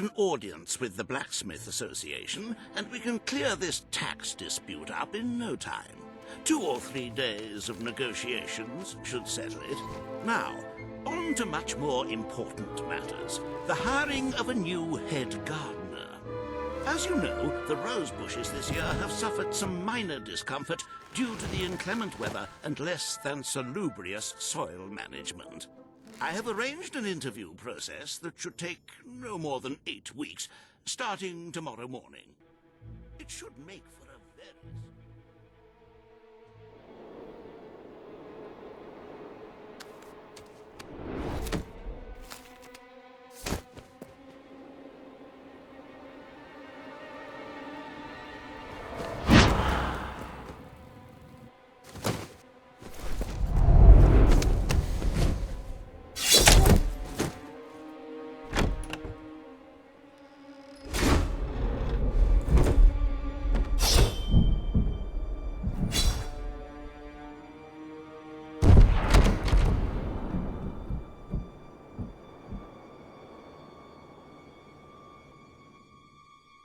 an audience with the Blacksmith Association, and we can clear this tax dispute up in no time. 2 or 3 days of negotiations should settle it. Now, on to much more important matters. The hiring of a new head gardener. As you know, the rose bushes this year have suffered some minor discomfort due to the inclement weather and less than salubrious soil management. I have arranged an interview process that should take no more than 8 weeks, starting tomorrow morning. It should make for a very...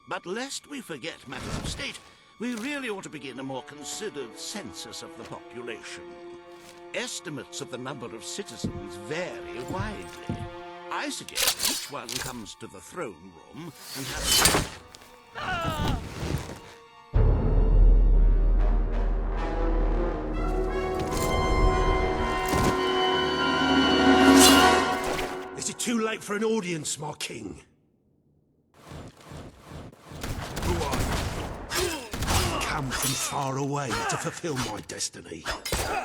But lest we forget matters of state, we really ought to begin a more considered census of the population. Estimates of the number of citizens vary widely. I suggest each one comes to the throne room and has... Is it too late for an audience, my king? Come from far away to fulfill my destiny,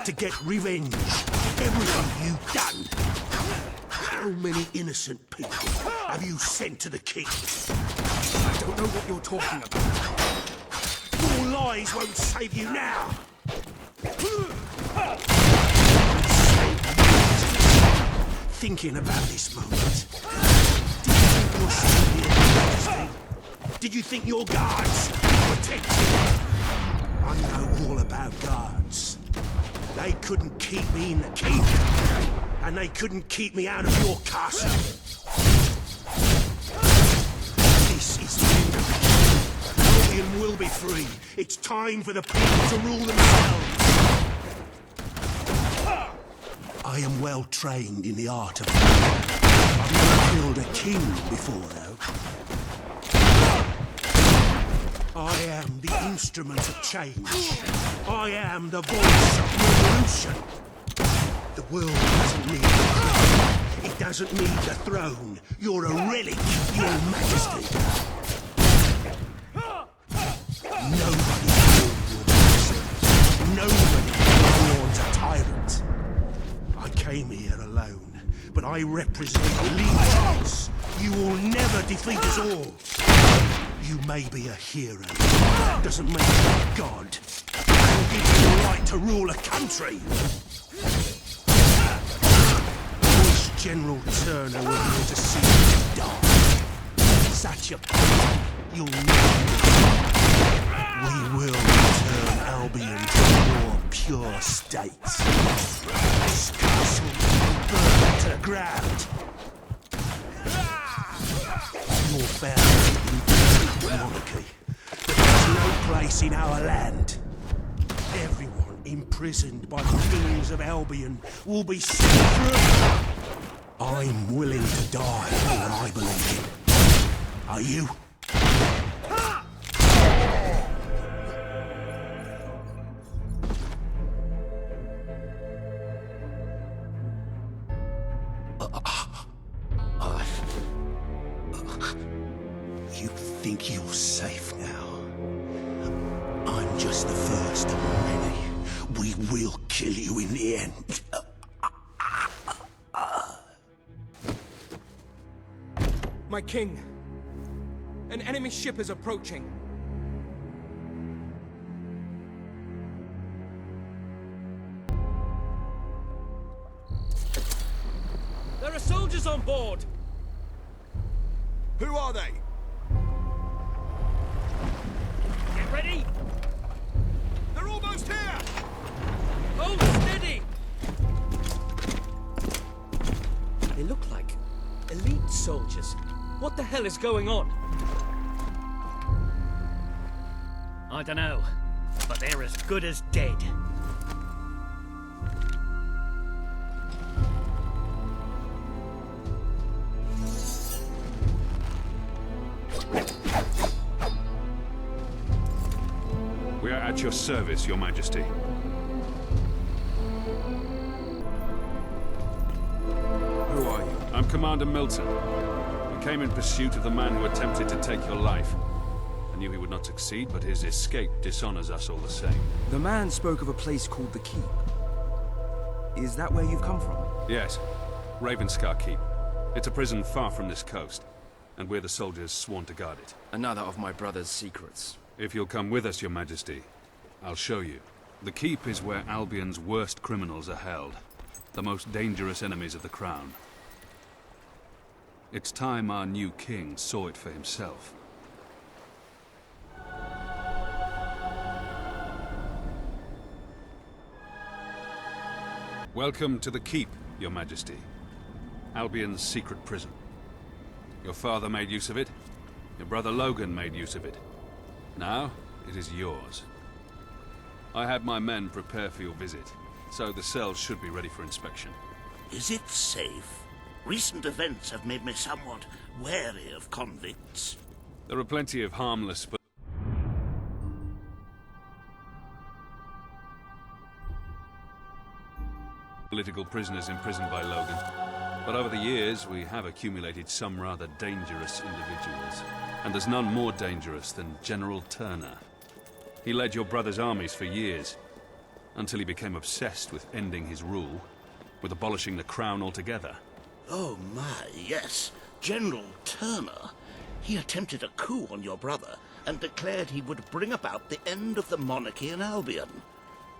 to get revenge for everything you've done. How many innocent people have you sent to the king? I don't know what you're talking about. Your lies won't save you now. Thinking about this moment, did you think you're still here, Majesty? Did you think your guards protect you? I know all about guards. They couldn't keep me in the keep, and they couldn't keep me out of your castle. This is the end of it. Albion will be free. It's time for the people to rule themselves. I am well trained in the art of war. I've never killed a king before, though. I am the instrument of change. I am the voice of revolution. The world doesn't need the crown. It doesn't need the throne. You're a relic, Your Majesty. Nobody killed Your Majesty. Nobody warns a tyrant. I came here alone, but I represent legions. You will never defeat us all. You may be a hero. Doesn't make you a god. It'll give you the right to rule a country. Wish General Turner were here to see you die. Such a pity. You'll never live. We will return Albion to a more pure state. This castle will burn to the ground. You're bound to the monarchy, but there's no place in our land. Everyone imprisoned by the kings of Albion will be set free. I'm willing to die for what I believe in. Are you? You think you're safe now? I'm just the first of many. We will kill you in the end. My king, an enemy ship is approaching. There are soldiers on board! Who are they? Get ready! They're almost here! Hold steady! They look like elite soldiers. What the hell is going on? I don't know, but they're as good as dead. We are at your service, Your Majesty. Who are you? I'm Commander Milton. We came in pursuit of the man who attempted to take your life. I knew he would not succeed, but his escape dishonors us all the same. The man spoke of a place called the Keep. Is that where you've come from? Yes, Ravenscar Keep. It's a prison far from this coast, and we're the soldiers sworn to guard it. Another of my brother's secrets. If you'll come with us, Your Majesty, I'll show you. The Keep is where Albion's worst criminals are held, the most dangerous enemies of the Crown. It's time our new king saw it for himself. Welcome to the Keep, Your Majesty. Albion's secret prison. Your father made use of it. Your brother Logan made use of it. Now, it is yours. I had my men prepare for your visit, so the cells should be ready for inspection. Is it safe? Recent events have made me somewhat wary of convicts. There are plenty of harmless but political prisoners imprisoned by Logan. But over the years, we have accumulated some rather dangerous individuals. And there's none more dangerous than General Turner. He led your brother's armies for years, until he became obsessed with ending his rule, with abolishing the crown altogether. Oh my, yes. General Turner. He attempted a coup on your brother and declared he would bring about the end of the monarchy in Albion.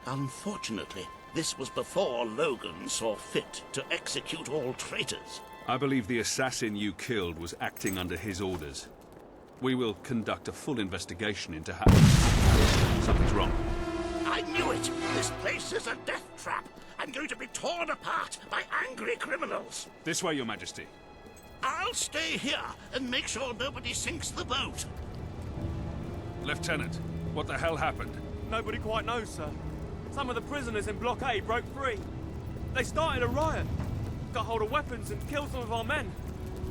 Unfortunately, this was before Logan saw fit to execute all traitors. I believe the assassin you killed was acting under his orders. We will conduct a full investigation into how... Something's wrong. I knew it! This place is a death trap! I'm going to be torn apart by angry criminals! This way, Your Majesty. I'll stay here and make sure nobody sinks the boat. Lieutenant, what the hell happened? Nobody quite knows, sir. Some of the prisoners in Block A broke free. They started a riot, got hold of weapons and killed some of our men.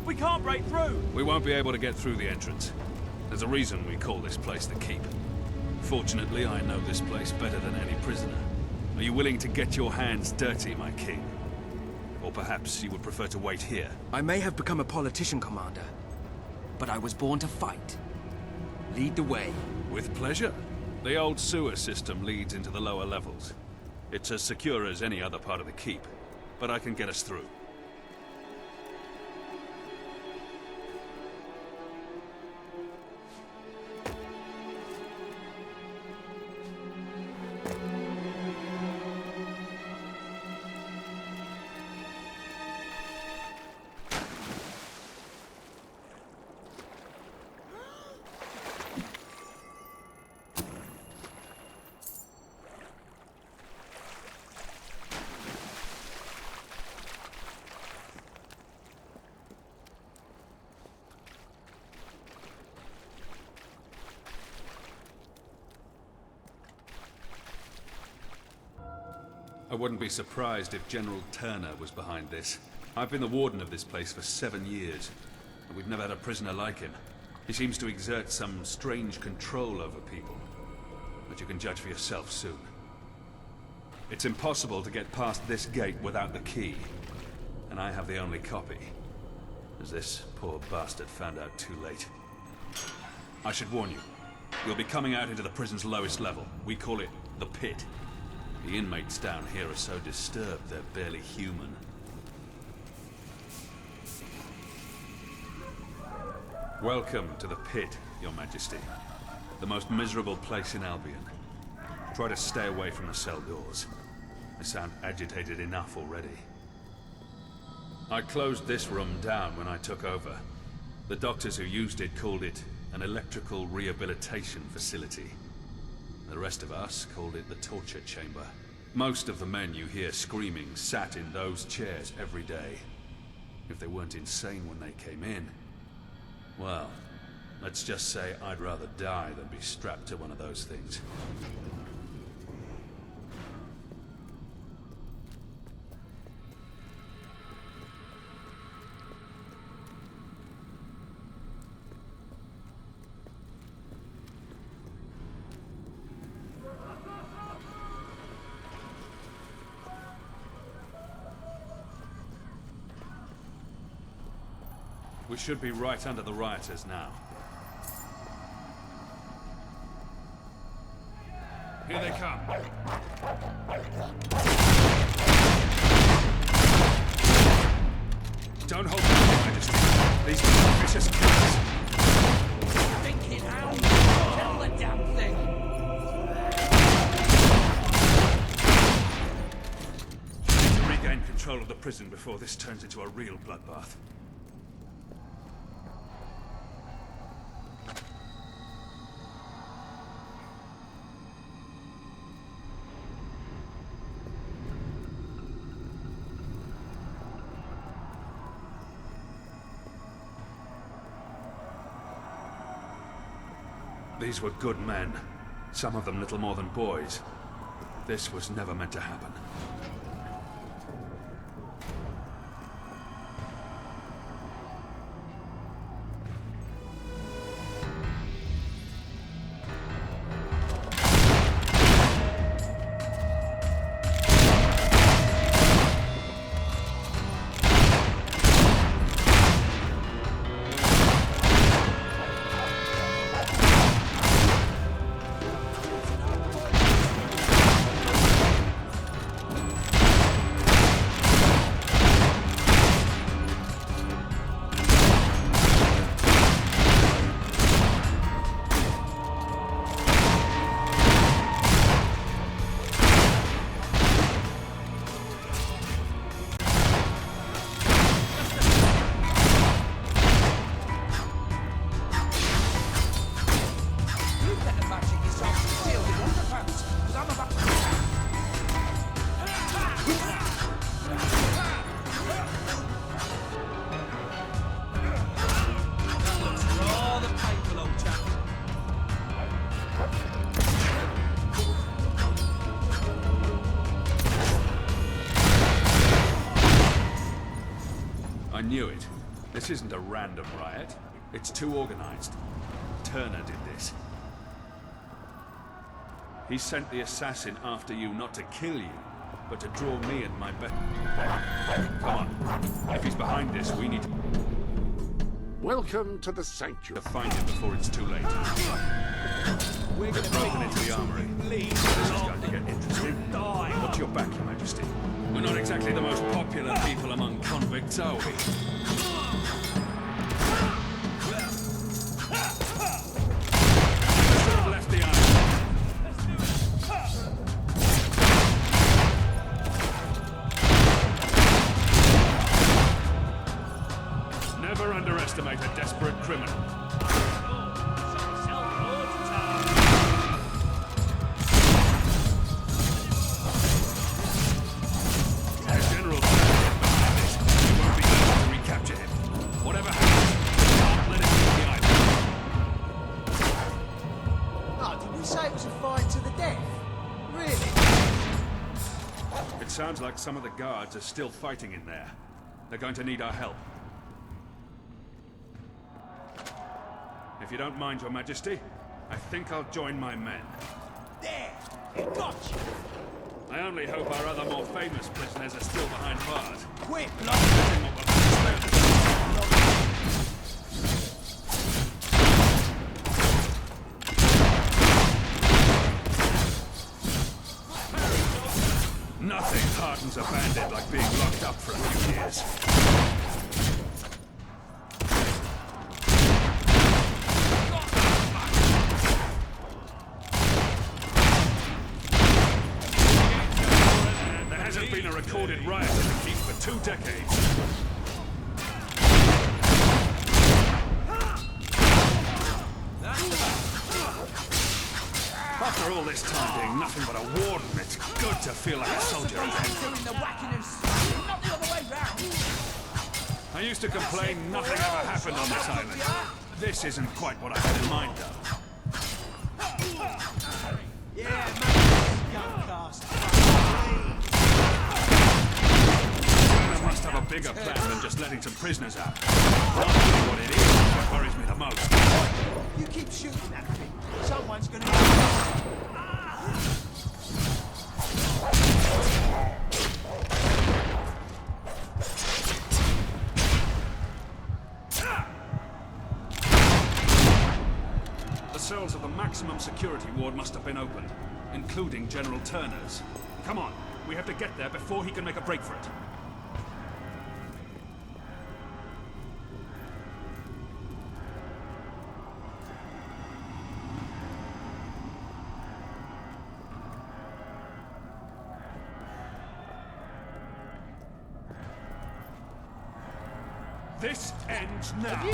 We can't break through. We won't be able to get through the entrance. There's a reason we call this place the Keep. Fortunately, I know this place better than any prisoner. Are you willing to get your hands dirty, my king? Or perhaps you would prefer to wait here? I may have become a politician, Commander, but I was born to fight. Lead the way. With pleasure. The old sewer system leads into the lower levels. It's as secure as any other part of the Keep, but I can get us through. I wouldn't be surprised if General Turner was behind this. I've been the warden of this place for 7 years, and we've never had a prisoner like him. He seems to exert some strange control over people, but you can judge for yourself soon. It's impossible to get past this gate without the key, and I have the only copy, as this poor bastard found out too late. I should warn you, you'll be coming out into the prison's lowest level. We call it the Pit. The inmates down here are so disturbed they're barely human. Welcome to the Pit, Your Majesty. The most miserable place in Albion. Try to stay away from the cell doors. They sound agitated enough already. I closed this room down when I took over. The doctors who used it called it an electrical rehabilitation facility. The rest of us called it the torture chamber. Most of the men you hear screaming sat in those chairs every day. If they weren't insane when they came in, Well, let's just say I'd rather die than be strapped to one of those things. We should be right under the rioters now. Here they come. Don't hold back, Your Majesty. These are vicious killers. Thinking how? Kill the damn thing! We need to regain control of the prison before this turns into a real bloodbath. These were good men. Some of them little more than boys. This was never meant to happen. I knew it. This isn't a random riot. It's too organized. Turner did this. He sent the assassin after you not to kill you, but to draw me and my best. Come on. If he's behind this, we need to Welcome to the sanctuary. find him before it's too late. We're broken into the armory. This is going to get interesting. What's your back, Your Majesty? We're not exactly the most popular people among convicts, are we? I should have left the island. Never underestimate a desperate criminal. Sounds like some of the guards are still fighting in there. They're going to need our help. If you don't mind, Your Majesty, I think I'll join my men. There! It got you! I only hope our other more famous prisoners are still behind bars. Quick, Nothing hardens a bandit like being locked up for a few years. There hasn't been a recorded riot in the keep for 2 decades. After all this time being nothing but a warden, it's good to feel like a soldier again. doing the whacking and not the other way round. I used to complain nothing ever happened on this island. This isn't quite what I had in mind, though. I must have a bigger plan than just letting some prisoners out. Not really what it is that worries me the most. You keep shooting at me. Someone's gonna... The cells of the maximum security ward must have been opened, including General Turner's. Come on, we have to get there before he can make a break for it. This ends now.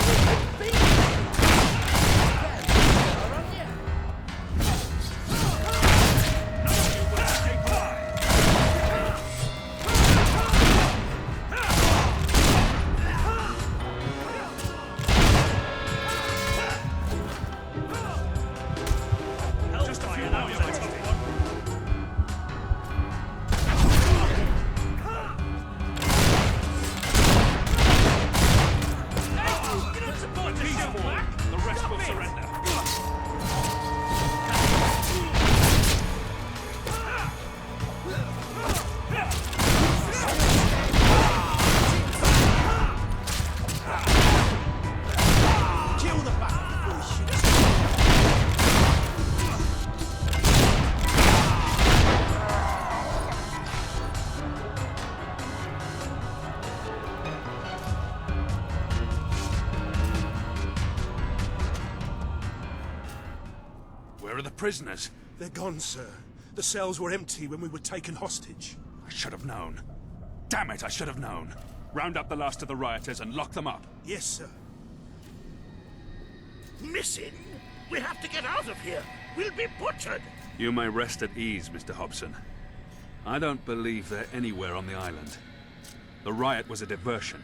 Where are the prisoners? They're gone, sir. The cells were empty when we were taken hostage. I should have known. Damn it, I should have known. Round up the last of the rioters and lock them up. Yes, sir. Missing? We have to get out of here. We'll be butchered. You may rest at ease, Mr. Hobson. I don't believe they're anywhere on the island. The riot was a diversion,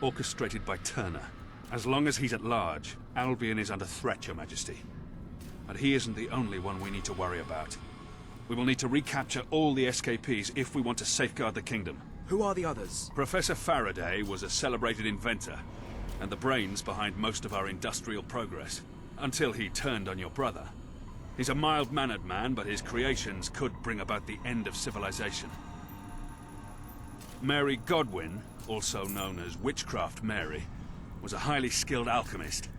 orchestrated by Turner. As long as he's at large, Albion is under threat, Your Majesty. But he isn't the only one we need to worry about. We will need to recapture all the escapees if we want to safeguard the kingdom. Who are the others? Professor Faraday was a celebrated inventor, and the brains behind most of our industrial progress, until he turned on your brother. He's a mild-mannered man, but his creations could bring about the end of civilization. Mary Godwin, also known as Witchcraft Mary, was a highly skilled alchemist,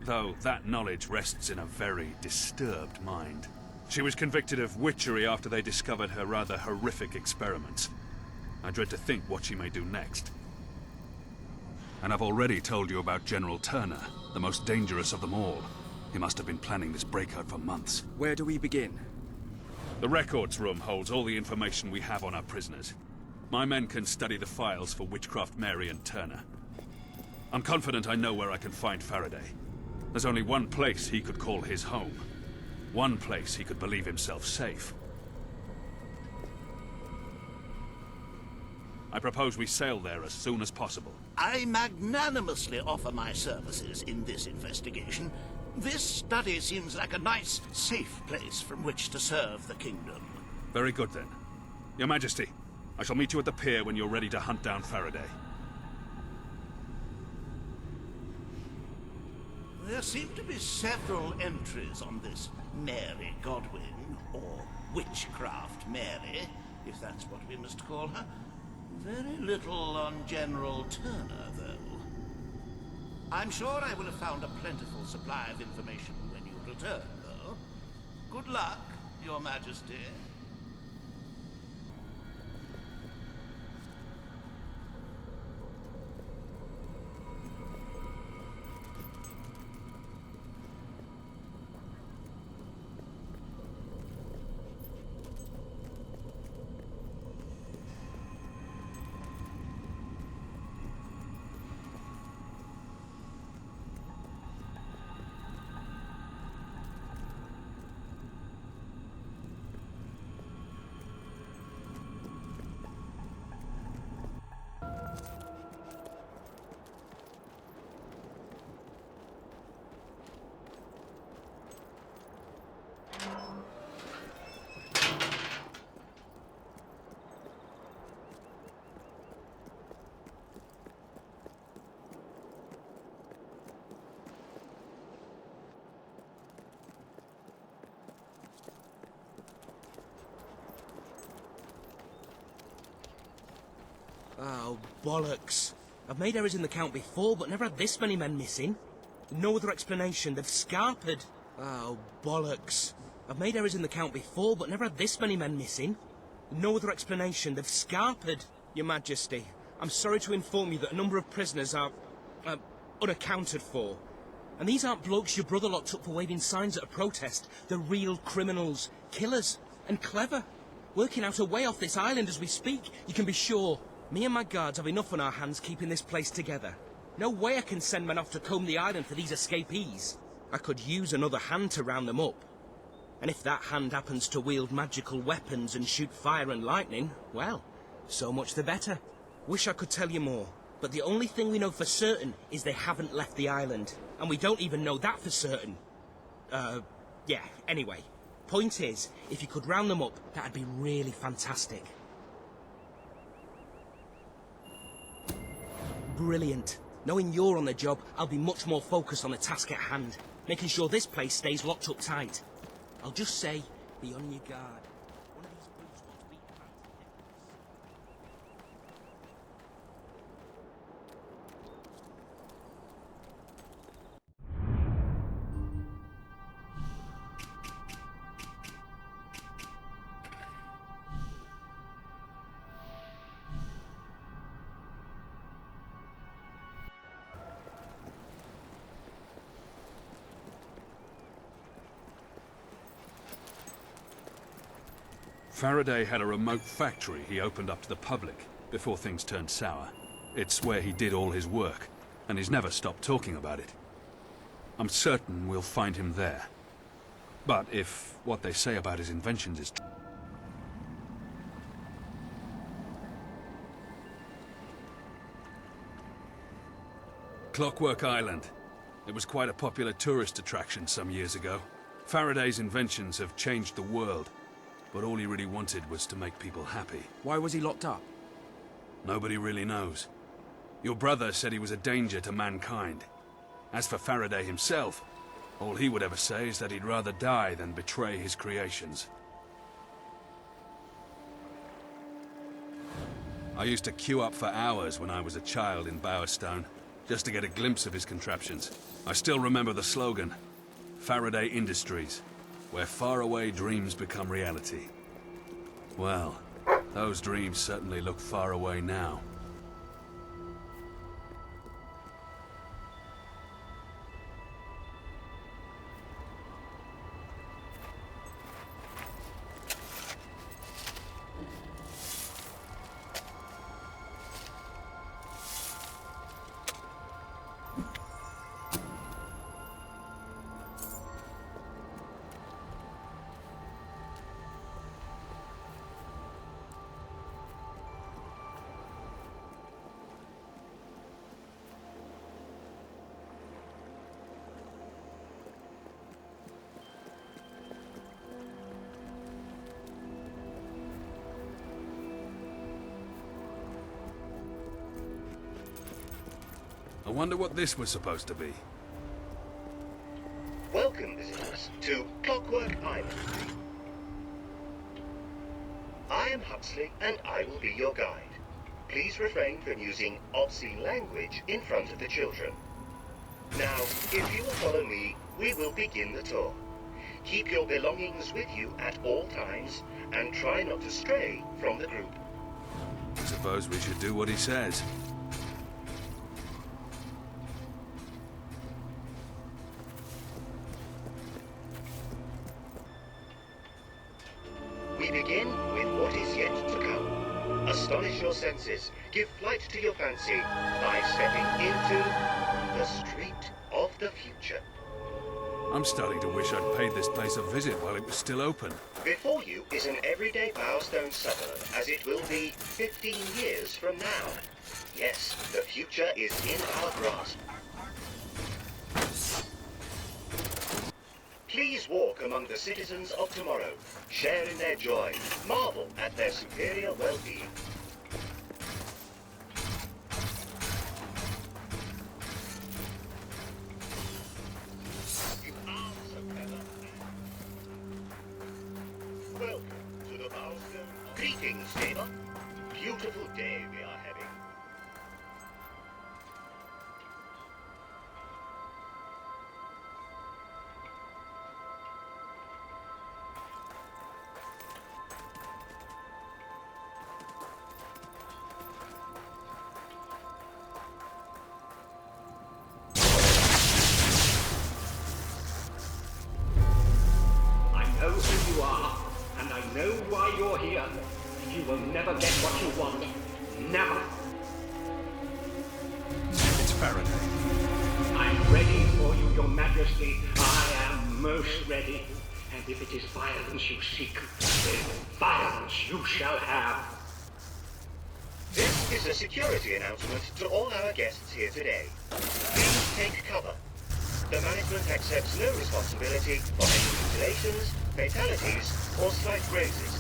though that knowledge rests in a very disturbed mind. She was convicted of witchery after they discovered her rather horrific experiments. I dread to think what she may do next. And I've already told you about General Turner, the most dangerous of them all. He must have been planning this breakout for months. Where do we begin? The records room holds all the information we have on our prisoners. My men can study the files for Witchcraft Mary and Turner. I'm confident I know where I can find Faraday. There's only one place he could call his home. One place he could believe himself safe. I propose we sail there as soon as possible. I magnanimously offer my services in this investigation. This study seems like a nice, safe place from which to serve the kingdom. Very good, then. Your Majesty, I shall meet you at the pier when you're ready to hunt down Faraday. There seem to be several entries on this Mary Godwin, or Witchcraft Mary, if that's what we must call her. Very little on General Turner, though. I'm sure I will have found a plentiful supply of information when you return, though. Good luck, Your Majesty. Oh, bollocks. I've made errors in the count before, but never had this many men missing. No other explanation. They've scarpered. Oh, bollocks. I've made errors in the count before, but never had this many men missing. No other explanation. They've scarpered. Your Majesty, I'm sorry to inform you that a number of prisoners are unaccounted for. And these aren't blokes your brother locked up for waving signs at a protest. They're real criminals, killers, and clever. Working out a way off this island as we speak, you can be sure. Me and my guards have enough on our hands keeping this place together. No way I can send men off to comb the island for these escapees. I could use another hand to round them up. And if that hand happens to wield magical weapons and shoot fire and lightning, well, so much the better. Wish I could tell you more, but the only thing we know for certain is they haven't left the island. And we don't even know that for certain. Yeah, anyway. Point is, if you could round them up, that'd be really fantastic. Brilliant. Knowing you're on the job, I'll be much more focused on the task at hand, making sure this place stays locked up tight. I'll just say, be on your guard. One of these brutes wants beaten back to death. Faraday had a remote factory he opened up to the public before things turned sour. It's where he did all his work, and he's never stopped talking about it. I'm certain we'll find him there. But if what they say about his inventions is true... Clockwork Island. It was quite a popular tourist attraction some years ago. Faraday's inventions have changed the world. But all he really wanted was to make people happy. Why was he locked up? Nobody really knows. Your brother said he was a danger to mankind. As for Faraday himself, all he would ever say is that he'd rather die than betray his creations. I used to queue up for hours when I was a child in Bowerstone, just to get a glimpse of his contraptions. I still remember the slogan, Faraday Industries, where faraway dreams become reality. Well, those dreams certainly look far away now. I wonder what this was supposed to be. Welcome, visitors, to Clockwork Island. I am Huxley, and I will be your guide. Please refrain from using obscene language in front of the children. Now, if you will follow me, we will begin the tour. Keep your belongings with you at all times, and try not to stray from the group. I suppose we should do what he says. We begin with what is yet to come. Astonish your senses, give flight to your fancy by stepping into the street of the future. I'm starting to wish I'd paid this place a visit while it was still open. Before you is an everyday Bowerstone suburb, as it will be 15 years from now. Yes, the future is in our grasp. Please walk among the citizens of tomorrow, share in their joy, marvel at their superior well-being. Welcome to the Bowerstone. Greetings, neighbor. Beautiful day we are having. never get what you want. Never. It's Faraday. I'm ready for you, Your Majesty. I am most ready. And if it is violence you seek, then violence you shall have. This is a security announcement to all our guests here today. Please take cover. The management accepts no responsibility for any mutilations, fatalities, or slight grazes.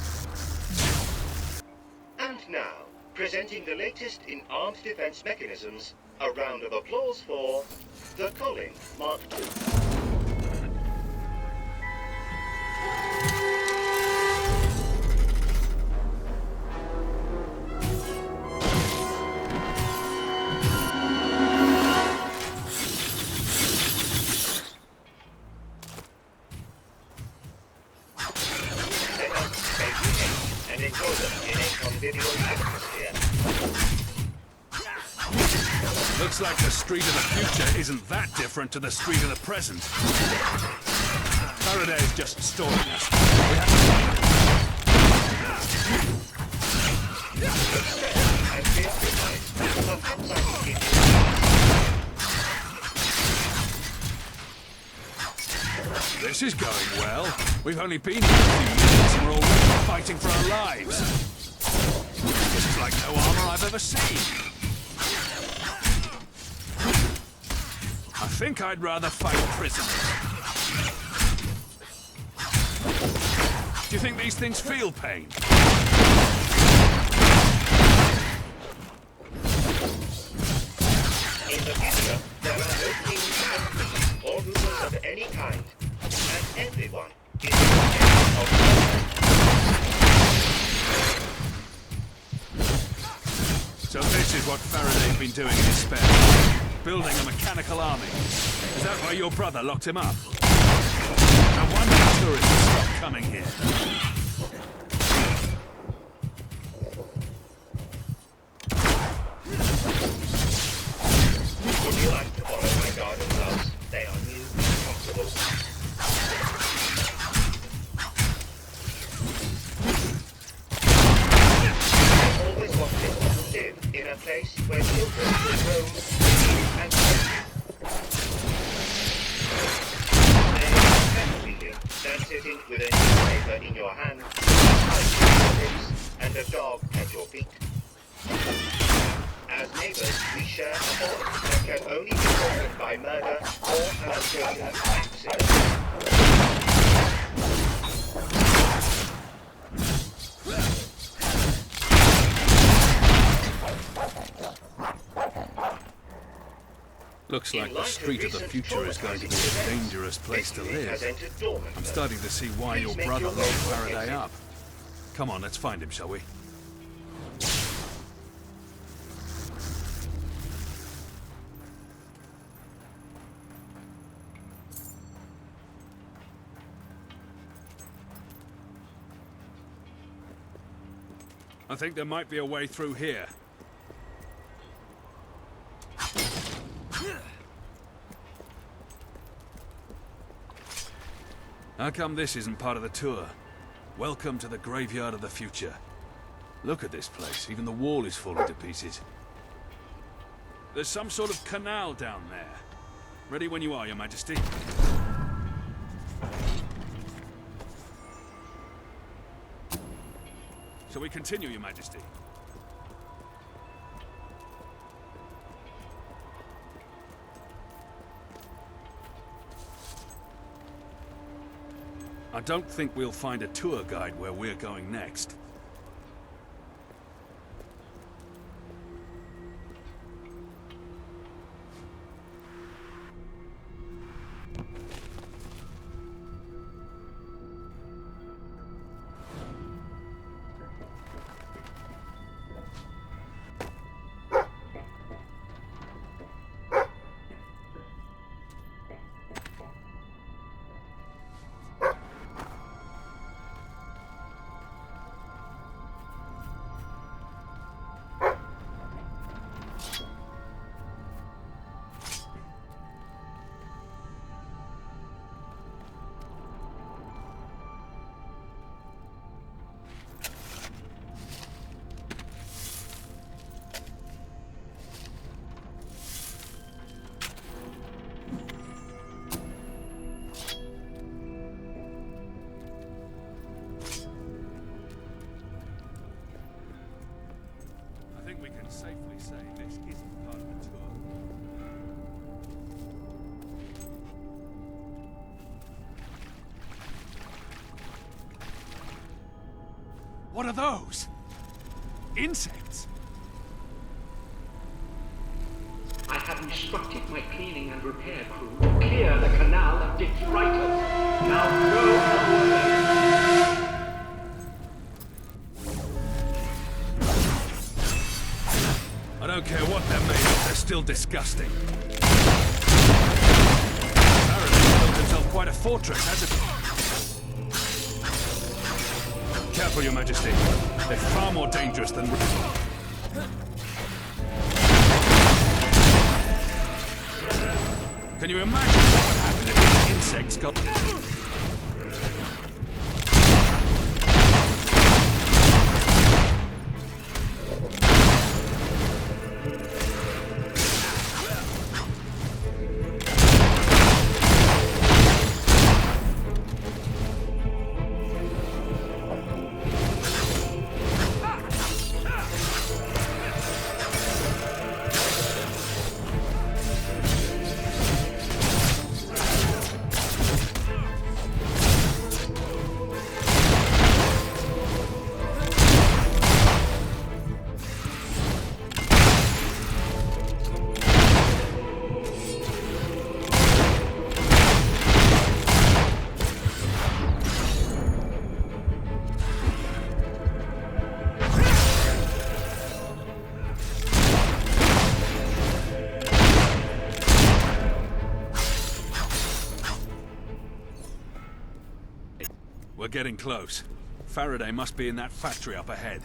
And now, presenting the latest in armed defense mechanisms, a round of applause for the Colin Mark II. And enjoy them in a convivial atmosphere. Looks like the street of the future isn't that different to the street of the present. Faraday is just stalling us. We have to find him. And be occupied. Perhaps I can give you... This is going well. We've only been here a few minutes and we're already fighting for our lives. This is like no armor I've ever seen. I think I'd rather fight prisoners. Do you think these things feel pain? In the future, there are no kings and queens or rulers of any kind. And everyone is in the hands of So this is what Faraday's been doing in his spare time. Building a mechanical army. Is that why your brother locked him up? No wonder the tourists stopped coming here. Would you like to follow my garden gloves? They are new and comfortable. I always wanted to live in a place where children could roam free and happy. There is better feeling than sitting with a newspaper in your hand, ice on your lips, and a dog at your feet. As neighbors, we share a bond that can only be broken by murder or an unfortunate accident. Looks like the street of the future is going to be a dangerous place to live. I'm starting to see why your brother locked Faraday up. Come on, let's find him, shall we? I think there might be a way through here. How come this isn't part of the tour? Welcome to the graveyard of the future. Look at this place. Even the wall is falling to pieces. There's some sort of canal down there. Ready when you are, Your Majesty. Shall we continue, Your Majesty? I don't think we'll find a tour guide where we're going next. What are those? Insects? I have instructed my cleaning and repair crew to clear the canal of detritus. Now go away. I don't care what they're made of, they're still disgusting. Apparently he built himself quite a fortress, hasn't he? Careful, Your Majesty. They're far more dangerous than... Can you imagine what would happen if these insects got... We're getting close. Faraday must be in that factory up ahead.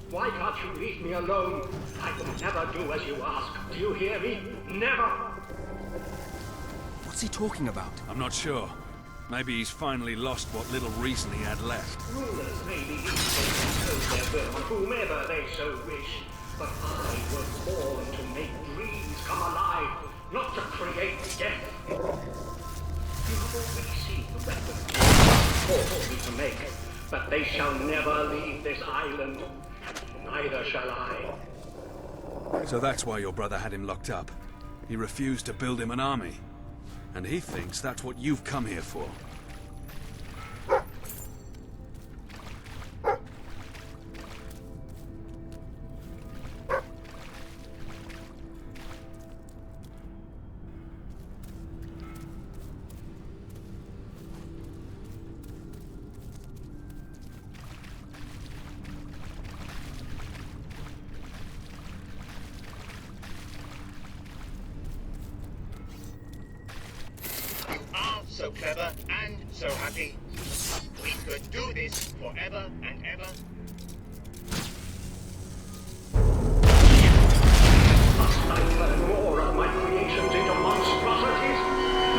Why can't you leave me alone? I will never do as you ask. Do you hear me? Never! What's he talking about? I'm not sure. Maybe he's finally lost what little reason he had left. Rulers may be impose their will on whomever they so wish. But I was born to make dreams come alive, not to create death. You have already seen the weapons for me to make, but they shall never leave this island. Neither shall I. So that's why your brother had him locked up. He refused to build him an army. And he thinks that's what you've come here for. So clever and so happy. We could do this forever and ever. Must I turn more of my creations into monstrosities?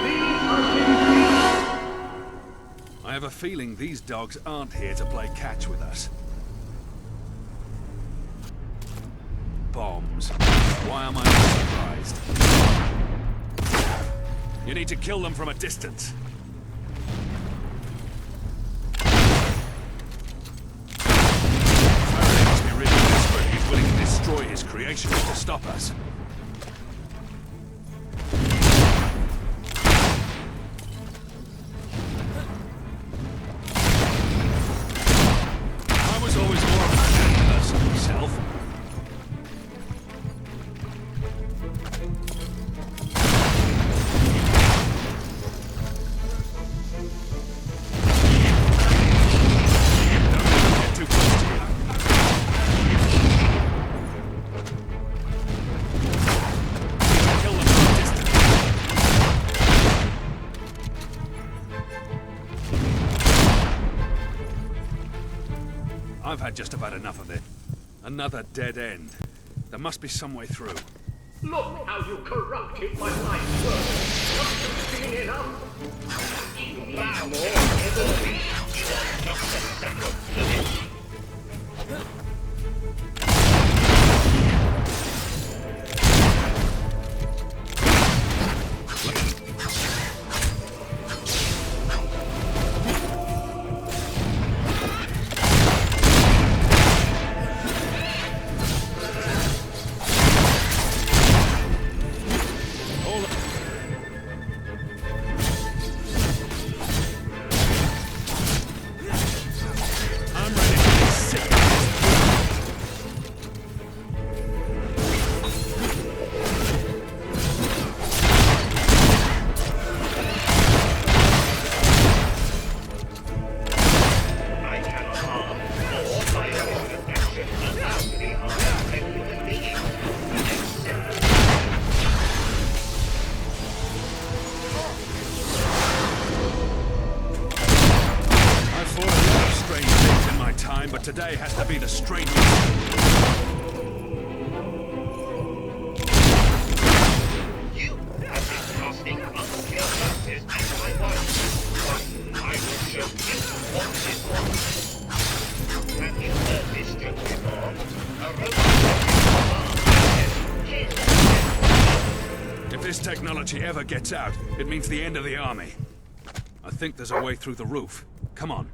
Leave us in peace! I have a feeling these dogs aren't here to play catch with us. Bombs. Why am I not surprised? You need to kill them from a distance. Faraday must be really desperate. He's willing to destroy his creations to stop us. I was always more of a man person myself. I've had just about enough of it. Another dead end. There must be some way through. Look how you corrupted my life's work. Not been enough. You need more evidence. You are not the second to this. time, but today has to be the straight. You have been casting unclear glances at my wife. But I will show you what is what. Have you heard this joke before? A robot If this technology ever gets out, it means the end of the army. I think there's a way through the roof. Come on.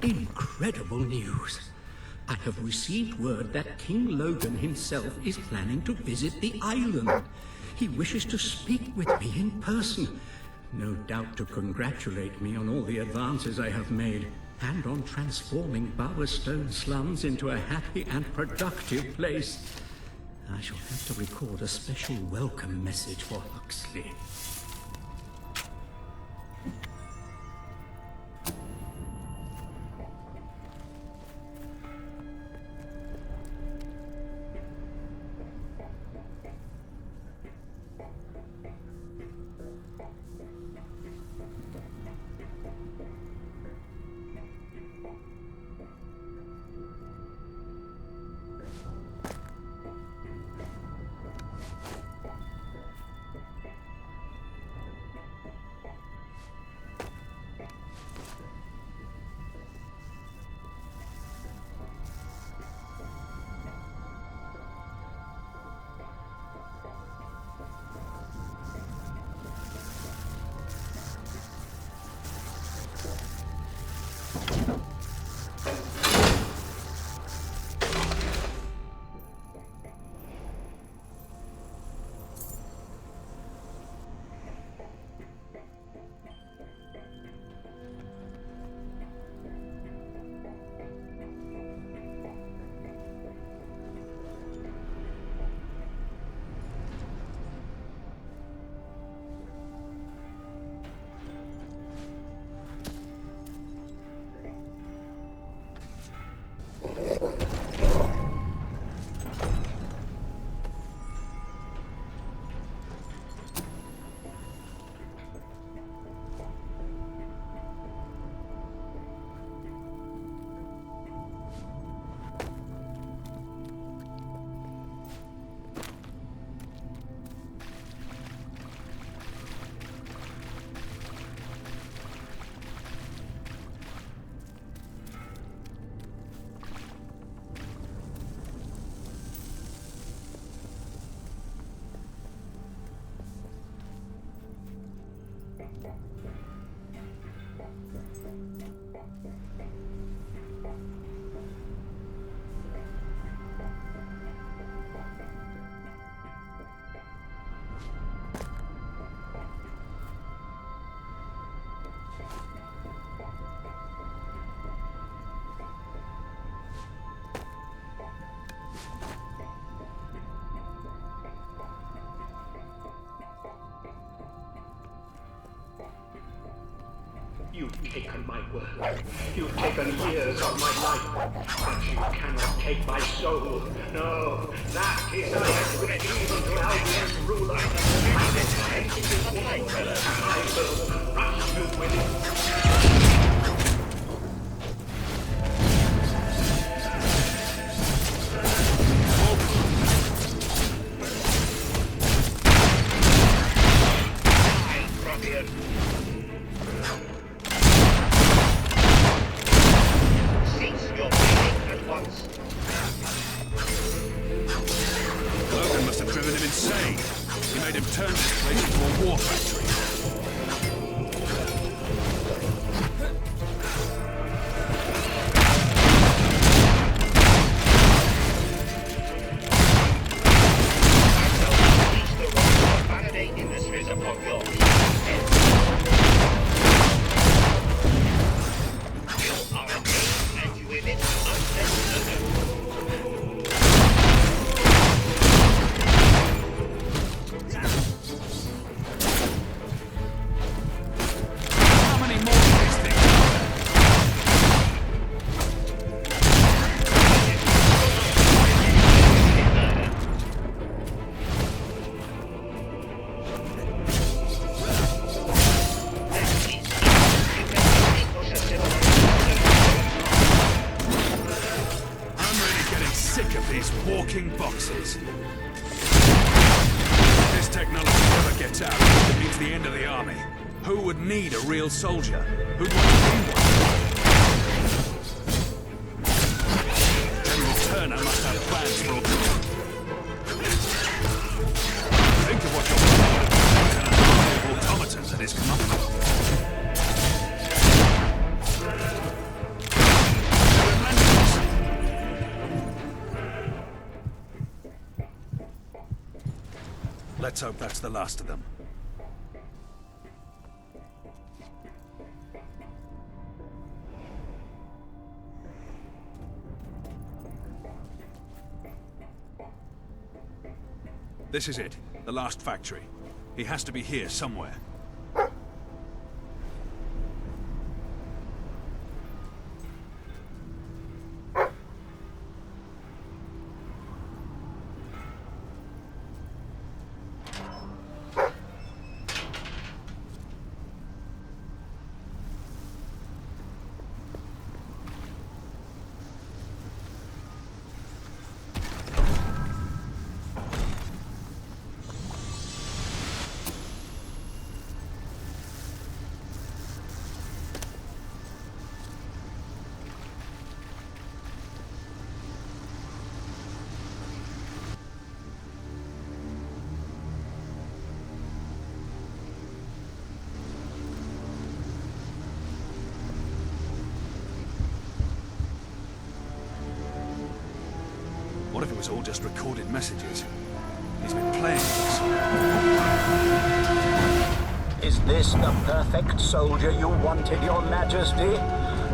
Incredible news. I have received word that King Logan himself is planning to visit the island. He wishes to speak with me in person. No doubt to congratulate me on all the advances I have made, and on transforming Bowerstone slums into a happy and productive place. I shall have to record a special welcome message for Huxley. You've taken my word. You've taken years of my life. But you cannot take my soul. No, that is a secret even to Albion's ruler. I will crush you with it. Logan must have driven him insane. He made him turn this place into a war factory. is. If this technology ever gets out, it means the end of the army. Who would need a real soldier? Who'd want to be one? General Turner must have plans for all. Think of what you're doing. An army of automatons at his command. Let's hope that's the last of them. This is it. The last factory. He has to be here somewhere. What if it was all just recorded messages? He's been playing us. Is this the perfect soldier you wanted, Your Majesty?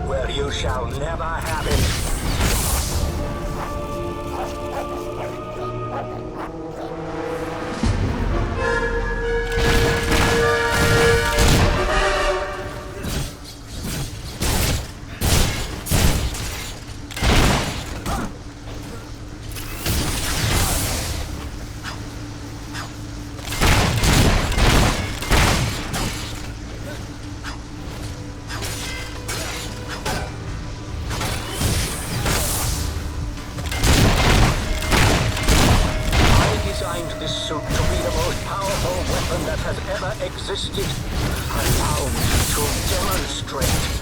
Well, you shall never have it. This suit to be the most powerful weapon that has ever existed. Allow me to demonstrate.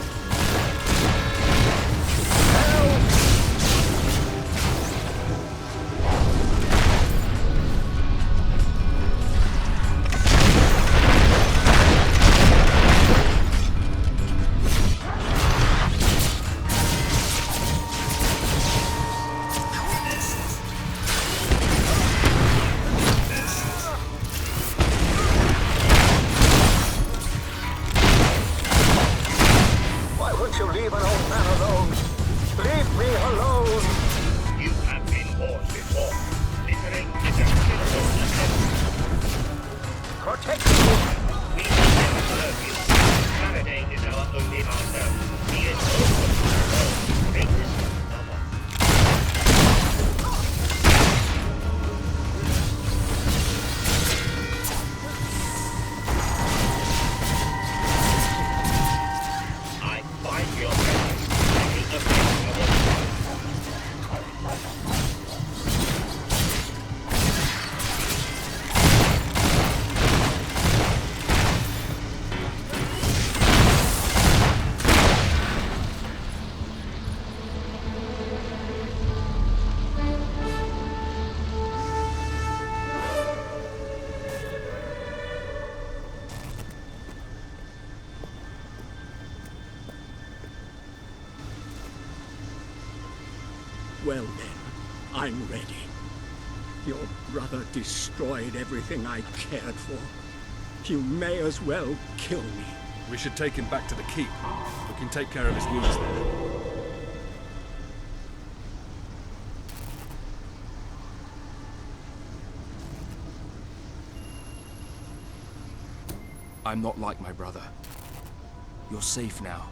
Well then, I'm ready. Your brother destroyed everything I cared for. You may as well kill me. We should take him back to the keep. We can take care of his wounds there. I'm not like my brother. You're safe now.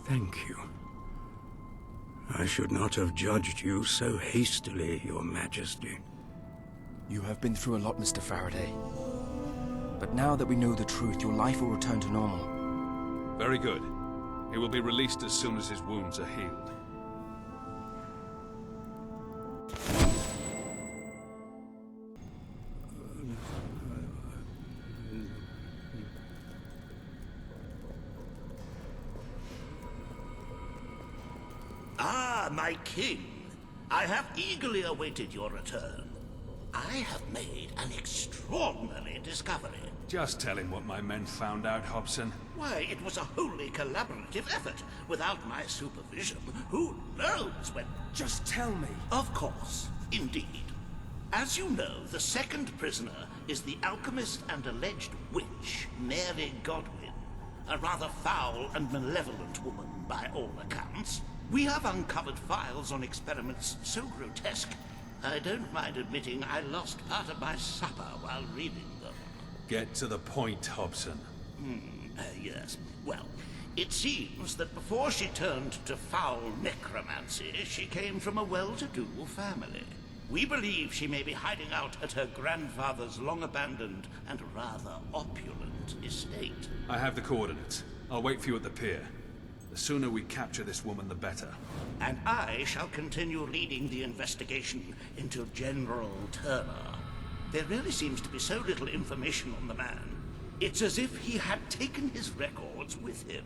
Thank you. I should not have judged you so hastily, Your Majesty. You have been through a lot, Mr. Faraday. But now that we know the truth, your life will return to normal. Very good. He will be released as soon as his wounds are healed. Ah, my king. I have eagerly awaited your return. I have made an extraordinary discovery. Just tell him what my men found out, Hobson. Why, it was a wholly collaborative effort. Without my supervision, who knows when... Just tell me. Of course, indeed. As you know, the second prisoner is the alchemist and alleged witch, Mary Godwin. A rather foul and malevolent woman, by all accounts. We have uncovered files on experiments so grotesque, I don't mind admitting I lost part of my supper while reading them. Get to the point, Hobson. Yes. Well, it seems that before she turned to foul necromancy, she came from a well-to-do family. We believe she may be hiding out at her grandfather's long-abandoned and rather opulent estate. I have the coordinates. I'll wait for you at the pier. The sooner we capture this woman, the better. And I shall continue leading the investigation into General Turner. There really seems to be so little information on the man. It's as if he had taken his records with him.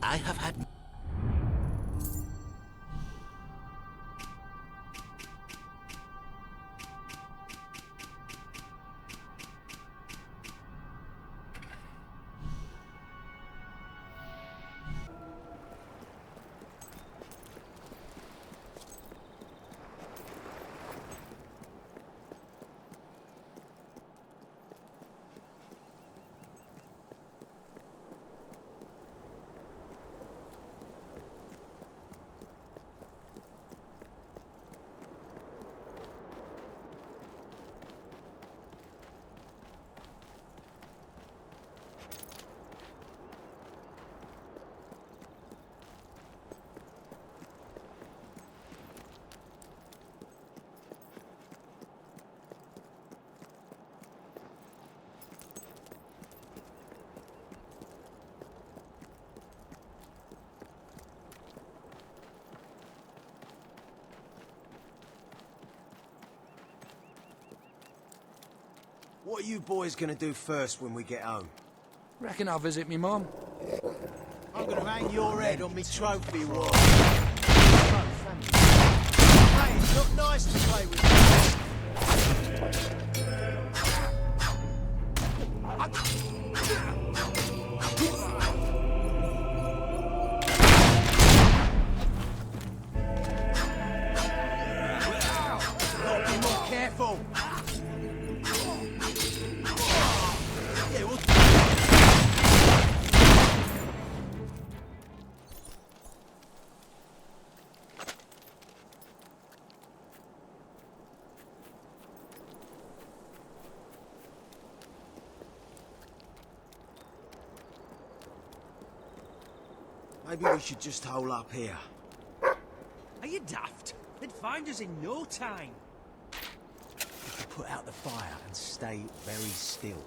I have had... What are you boys gonna do first when we get home? Reckon I'll visit me mum. I'm gonna hang your head on me trophy wall. Hey, it's not nice to play with Gotta be more careful. Maybe we should just hole up here. Are you daft? They'd find us in no time. We could put out the fire and stay very still.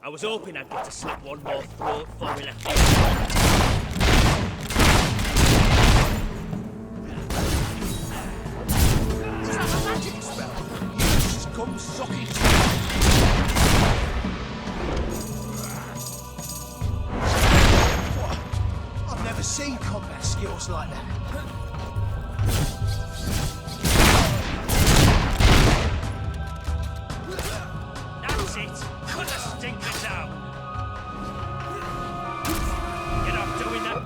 I was hoping I'd get to slip one more throat before we left. Is that a magic spell? Yes, come suck it. What? I've never seen combat skills like that. That's it! Put the stinkers out! You're not doing that!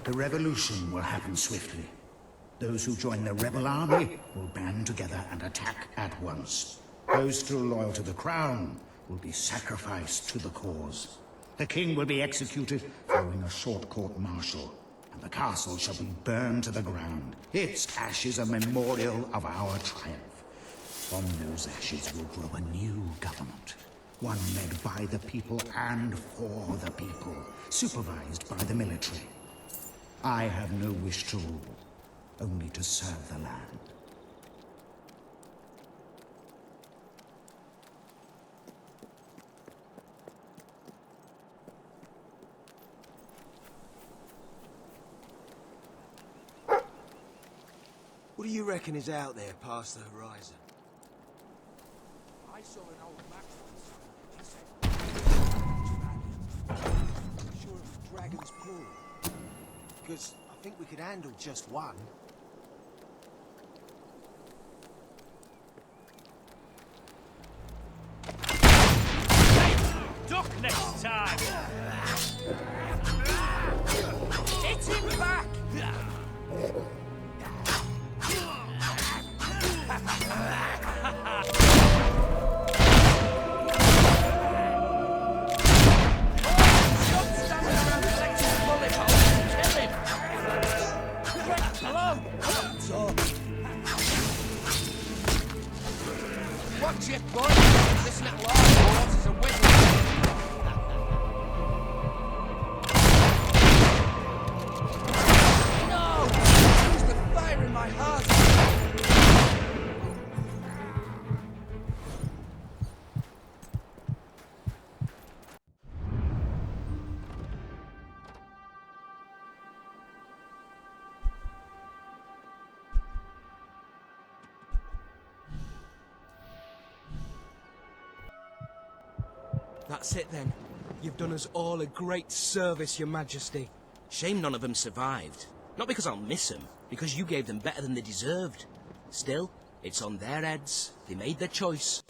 The revolution will happen swiftly. Those who join the rebel army will band together and attack at once. Those still loyal to the crown will be sacrificed to the cause. The king will be executed following a short court-martial, and the castle shall be burned to the ground. Its ashes a memorial of our triumph. From those ashes will grow a new government. One led by the people and for the people, supervised by the military. I have no wish to rule, only to serve the land. What do you reckon is out there past the horizon? I saw an old map once. He said, I'm sure it's dragon's plural. Because I think we could handle just one. Duck next time! Hit him back! Watch it, boy! This little arm is a witness. That's it then. You've done us all a great service, Your Majesty. Shame none of them survived. Not because I'll miss them, because you gave them better than they deserved. Still, it's on their heads. They made their choice.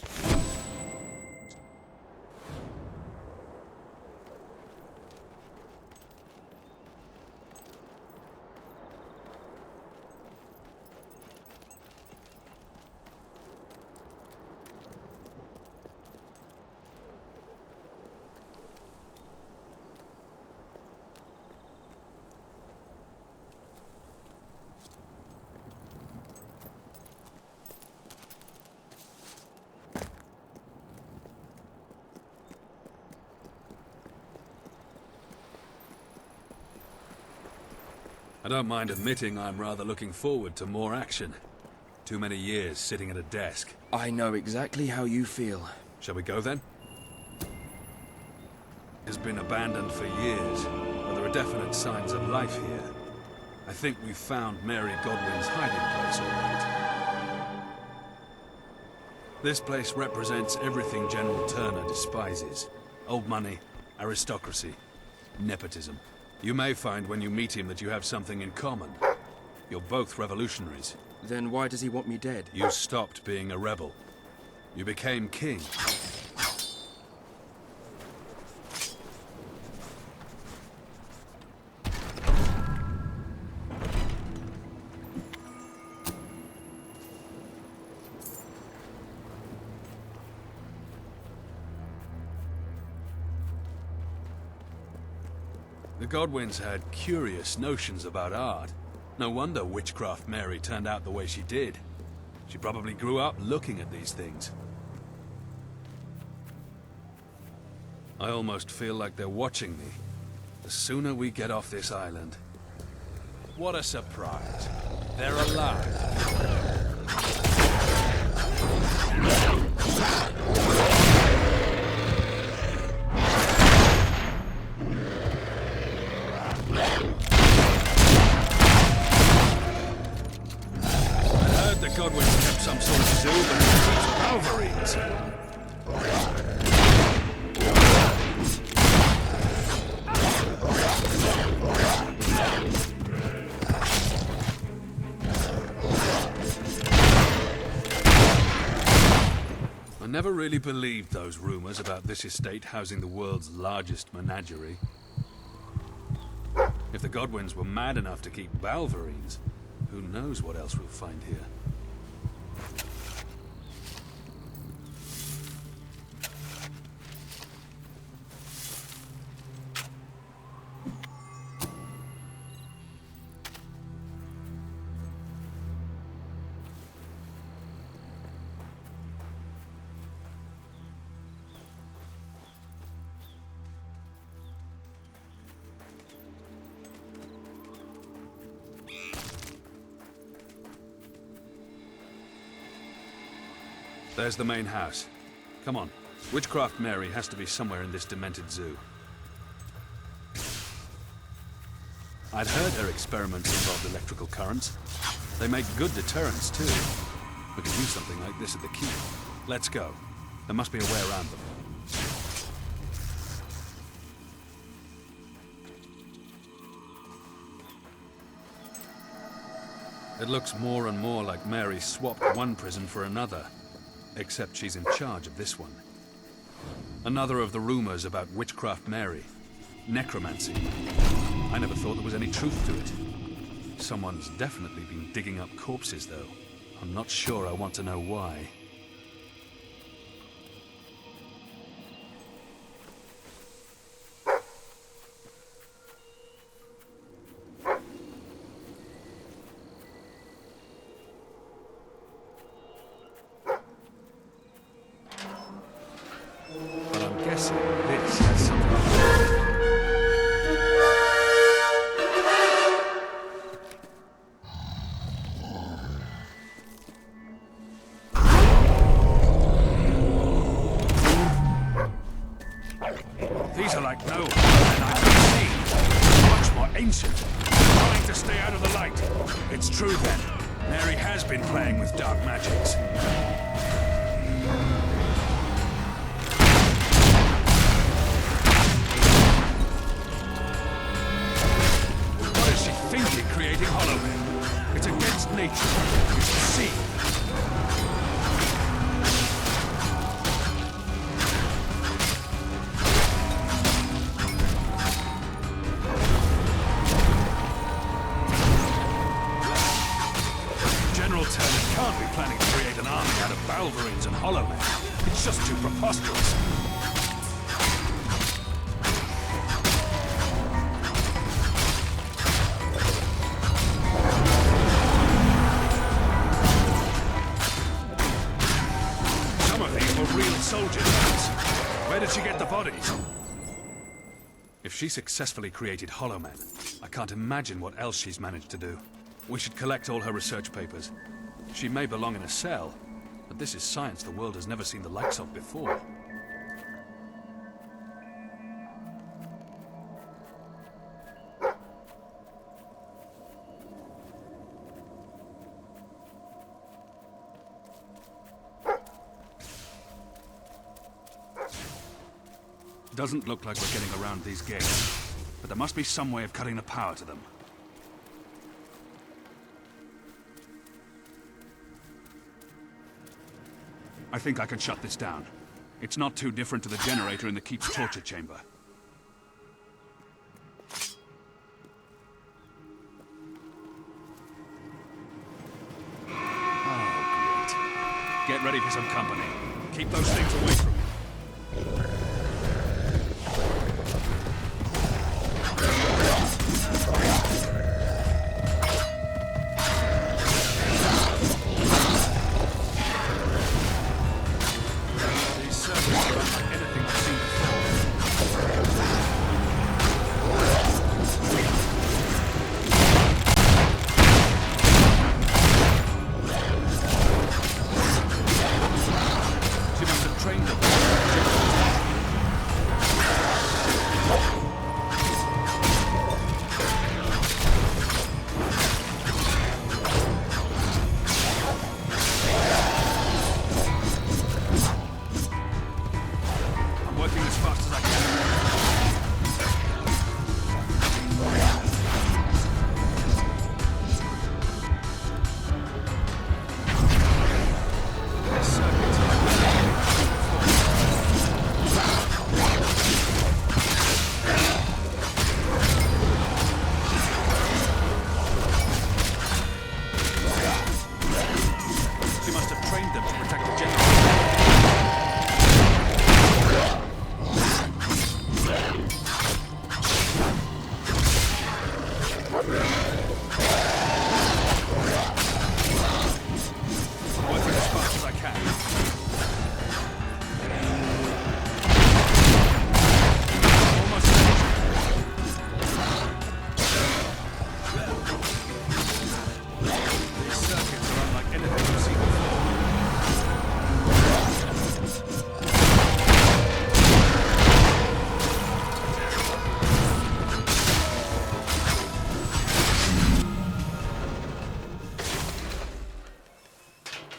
I don't mind admitting I'm rather looking forward to more action. Too many years sitting at a desk. I know exactly how you feel. Shall we go then? It's been abandoned for years, but there are definite signs of life here. I think we've found Mary Godwin's hiding place, all right. This place represents everything General Turner despises. Old money, aristocracy, nepotism. You may find when you meet him that you have something in common. You're both revolutionaries. Then why does he want me dead? You stopped being a rebel. You became king. The Godwins had curious notions about art. No wonder Witchcraft Mary turned out the way she did. She probably grew up looking at these things. I almost feel like they're watching me. The sooner we get off this island. What a surprise. They're alive. The Godwins kept some sort of zoo, but it keeps Wolverines. I never really believed those rumors about this estate housing the world's largest menagerie. If the Godwins were mad enough to keep Wolverines, who knows what else we'll find here. There's the main house. Come on. Witchcraft Mary has to be somewhere in this demented zoo. I'd heard her experiments involved electrical currents. They make good deterrents, too. We could use something like this at the keep. Let's go. There must be a way around them. It looks more and more like Mary swapped one prison for another. Except she's in charge of this one. Another of the rumors about Witchcraft Mary. Necromancy. I never thought there was any truth to it. Someone's definitely been digging up corpses, though. I'm not sure I want to know why. But I'm guessing this has something to do with it. These are like no other I've ever seen. Much more ancient. Trying to stay out of the light. It's true then. Mary has been playing with dark magics. Where did she get the bodies? If she successfully created Hollow Men, I can't imagine what else she's managed to do. We should collect all her research papers. She may belong in a cell, but this is science the world has never seen the likes of before. Doesn't look like we're getting around these gates, but there must be some way of cutting the power to them. I think I can shut this down. It's not too different to the generator in the keep's torture chamber. Oh, great. Get ready for some company. Keep those things away from me.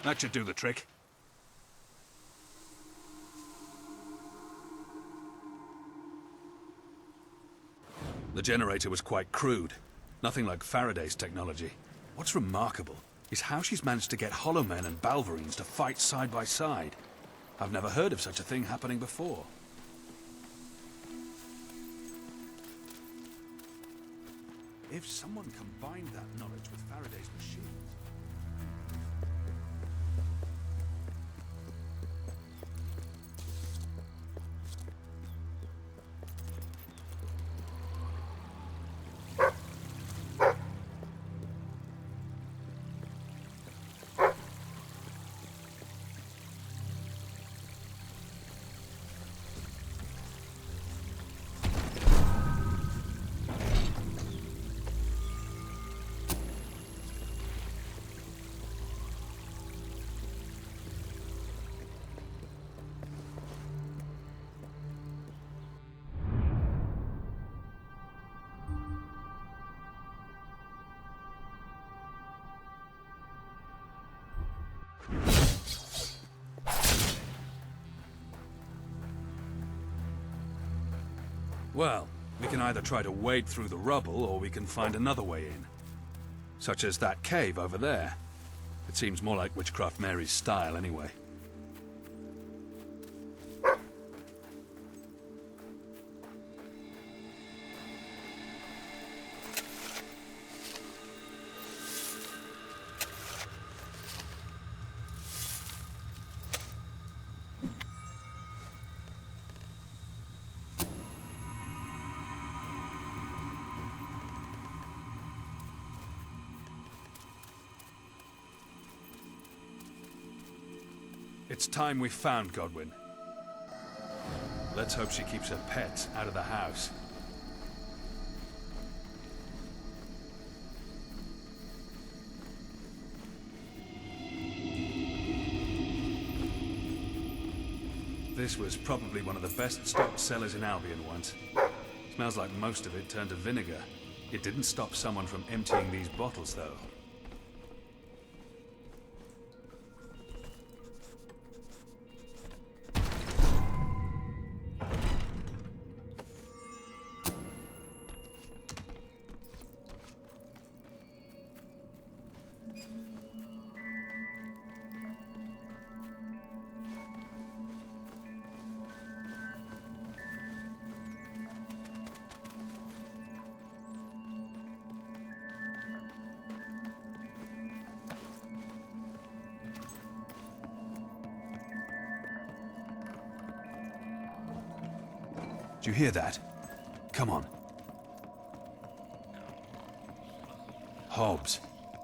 That should do the trick. The generator was quite crude. Nothing like Faraday's technology. What's remarkable is how she's managed to get Hollow Men and Balverines to fight side by side. I've never heard of such a thing happening before. If someone combined that knowledge with Faraday's machines... Well, we can either try to wade through the rubble, or we can find another way in. Such as that cave over there. It seems more like Witchcraft Mary's style, anyway. It's time we found Godwin. Let's hope she keeps her pets out of the house. This was probably one of the best stocked cellars in Albion once. Smells like most of it turned to vinegar. It didn't stop someone from emptying these bottles, though. Did you hear that? Come on. Hobbs.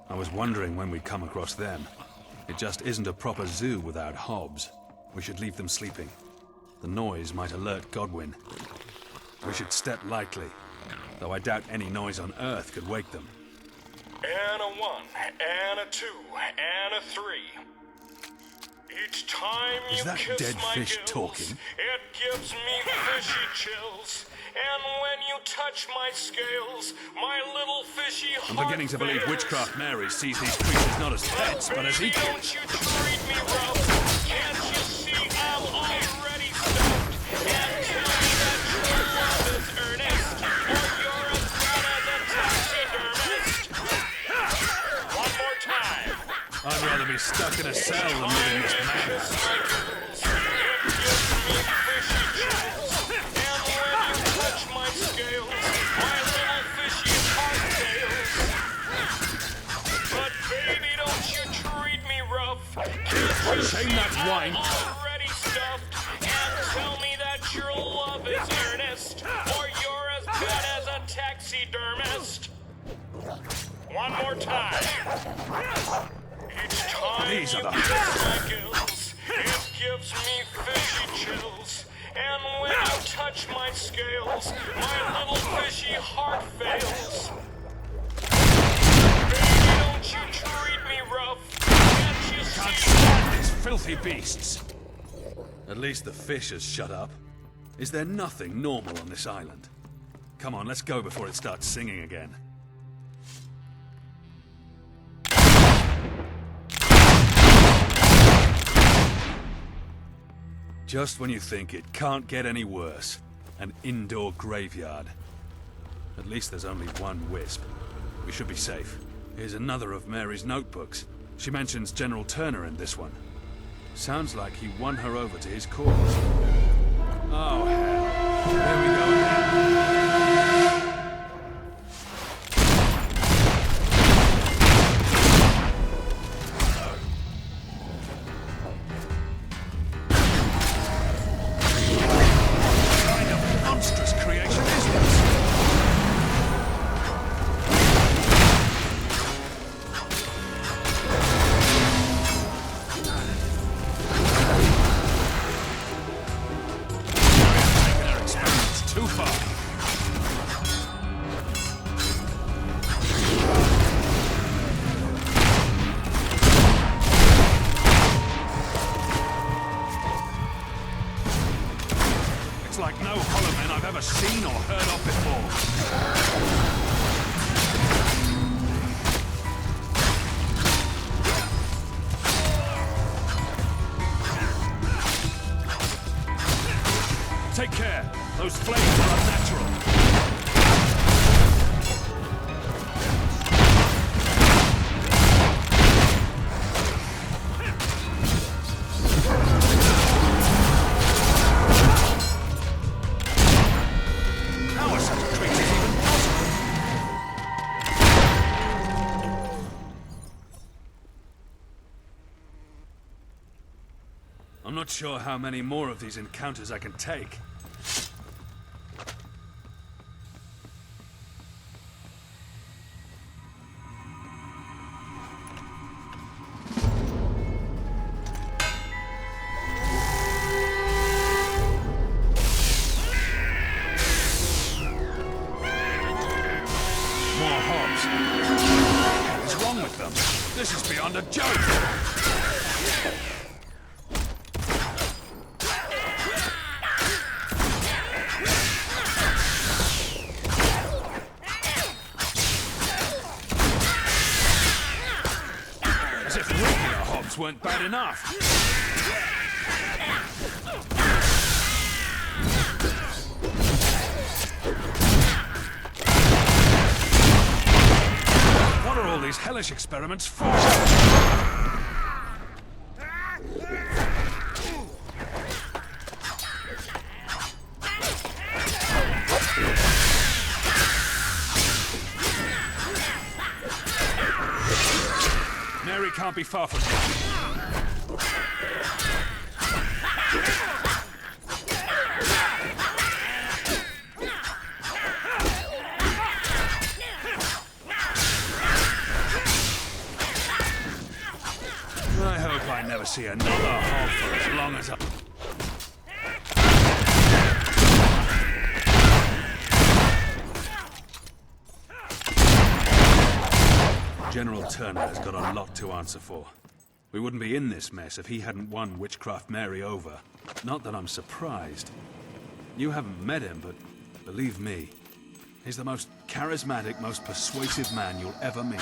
I was wondering when we'd come across them. It just isn't a proper zoo without Hobbs. We should leave them sleeping. The noise might alert Godwin. We should step lightly, though I doubt any noise on Earth could wake them. And a 1, and a 2, and a 3. Each time you Is that kiss dead my fish gills, talking? it gives me fishy chills. And when you touch my scales, my little fishy heart I'm beginning to believe fails. Witchcraft Mary sees these creatures not as pets, but as Baby, equals. don't you treat me rough. Can't you see I'm already stuffed? And tell me that your love is earnest, or you're as bad as a taxidermist. One more time. I'd rather be stuck in a cell than live in this madhouse. Shame that wine. Already stuffed, and tell me that your love is earnest, or you're as bad as a taxidermist. One more time. Each time These are you the kiss my gills, it gives me fishy chills. And when you touch my scales, my little fishy heart fails. Baby, don't you treat me rough. Can't you Can't see? stand these filthy beasts. At least the fish has shut up. Is there nothing normal on this island? Come on, let's go before it starts singing again. Just when you think it can't get any worse, an indoor graveyard. At least there's only one wisp. We should be safe. Here's another of Mary's notebooks. She mentions General Turner in this one. Sounds like he won her over to his cause. Oh, hell. There we go again. Like no hollow men I've ever seen or heard of before. Take care. Those flames are unnatural. I'm not sure how many more of these encounters I can take. guards weren't bad enough. What are all these hellish experiments for? Mary can't be far from here. I hope I never see another hog for as long as I... General Turner has got a lot to answer for. We wouldn't be in this mess if he hadn't won Witchcraft Mary over. Not that I'm surprised. You haven't met him, but believe me, he's the most charismatic, most persuasive man you'll ever meet.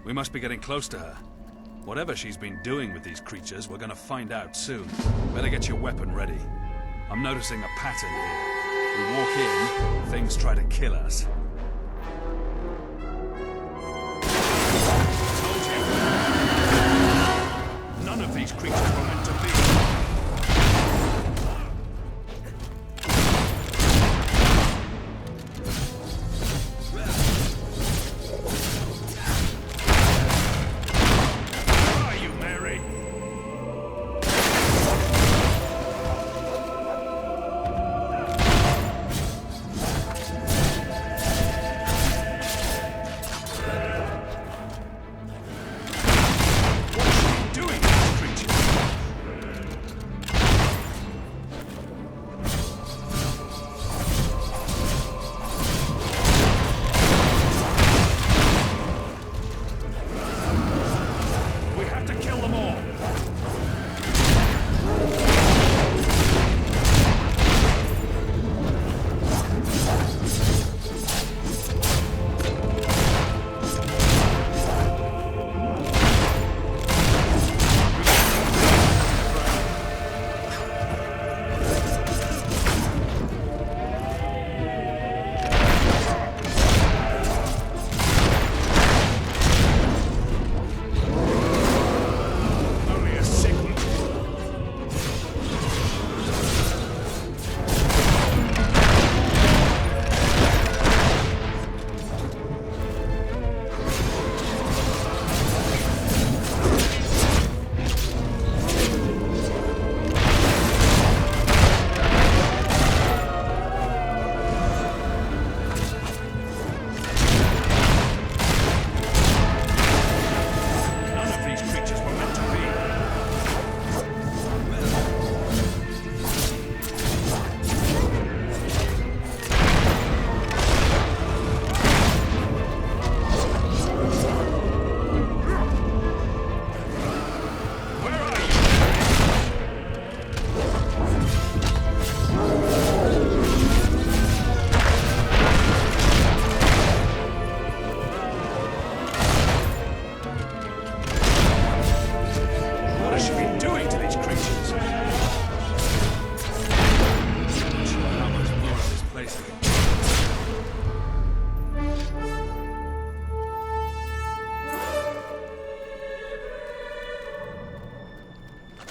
We must be getting close to her. Whatever she's been doing with these creatures, we're gonna find out soon. Better get your weapon ready. I'm noticing a pattern here. We walk in, things try to kill us. Told you. None of these creatures were meant to be.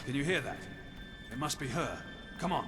Can you hear that? It must be her. Come on.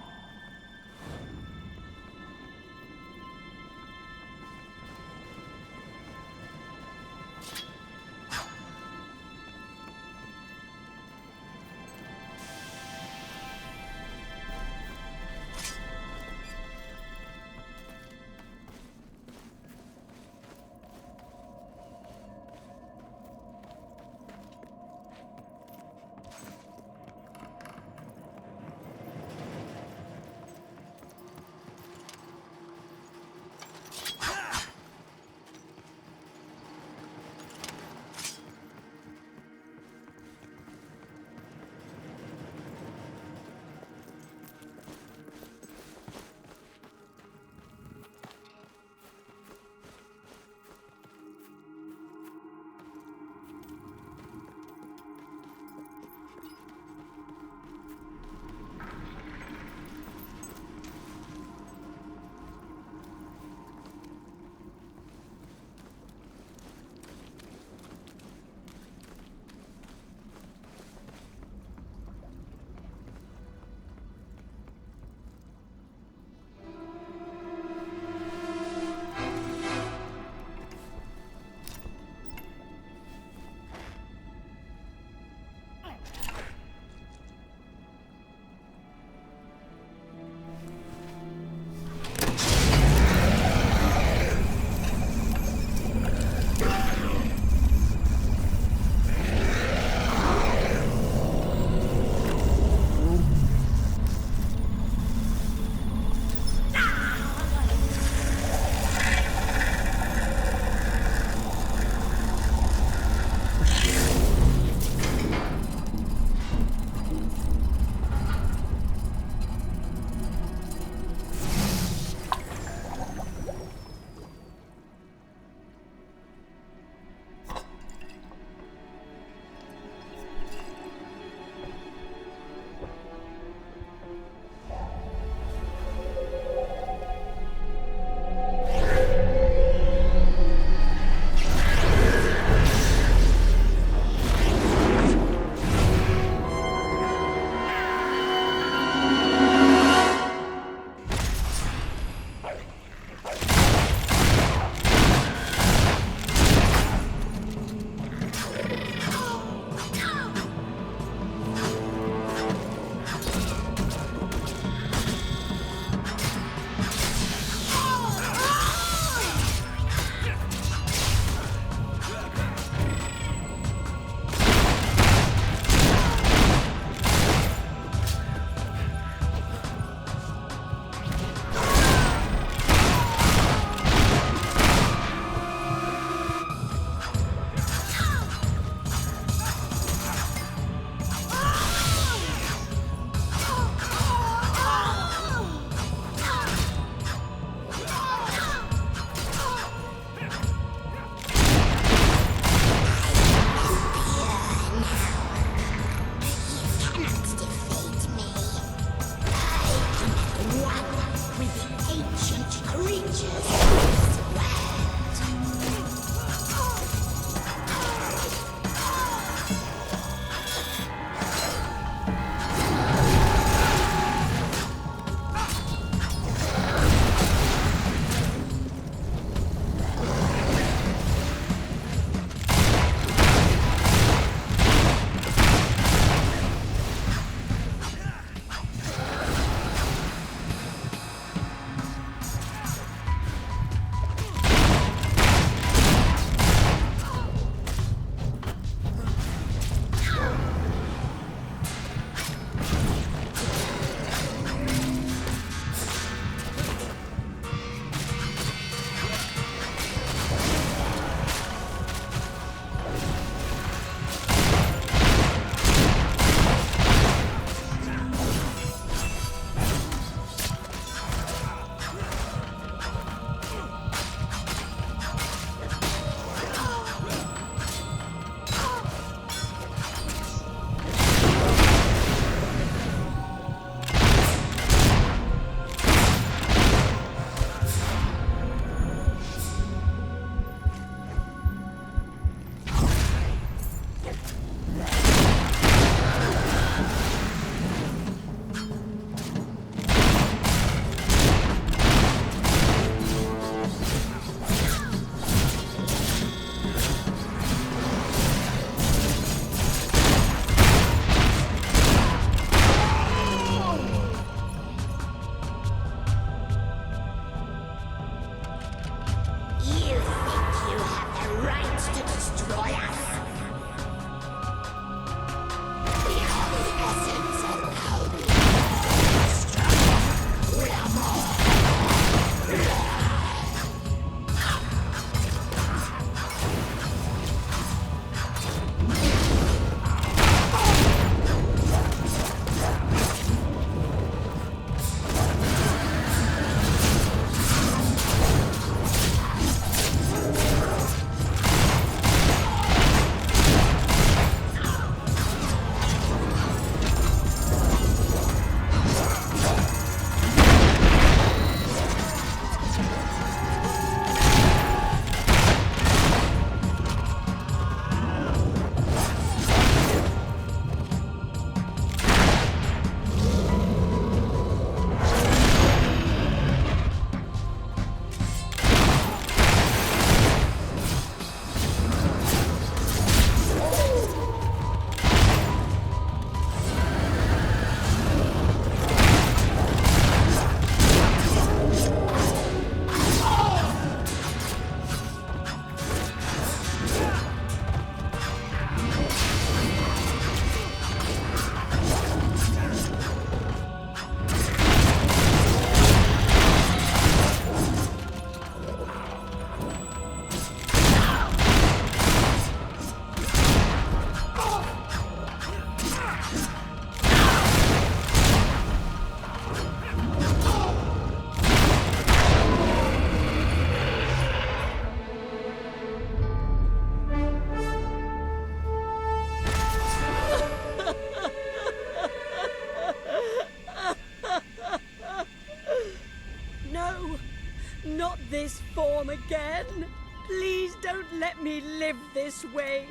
come again. Please don't let me live this way.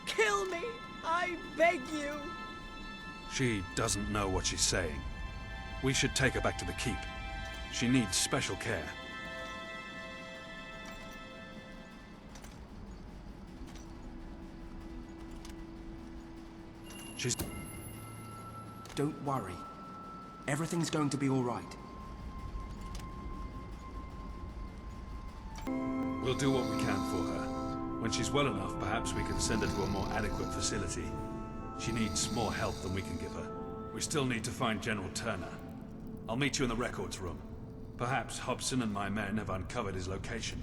Kill me, I beg you. She doesn't know what she's saying. We should take her back to the keep. She needs special care. She's... Don't worry. Everything's going to be all right. We'll do what we can for her. When she's well enough, perhaps we can send her to a more adequate facility. She needs more help than we can give her. We still need to find General Turner. I'll meet you in the records room. Perhaps Hobson and my men have uncovered his location.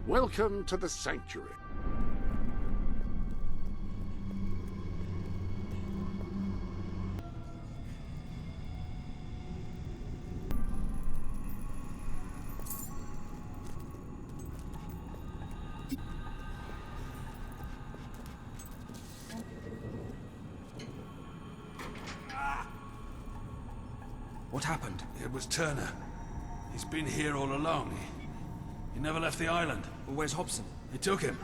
Welcome to the Sanctuary. What happened? It was Turner. He's been here all along. He never left the island. Well, where's Hobson? They took him.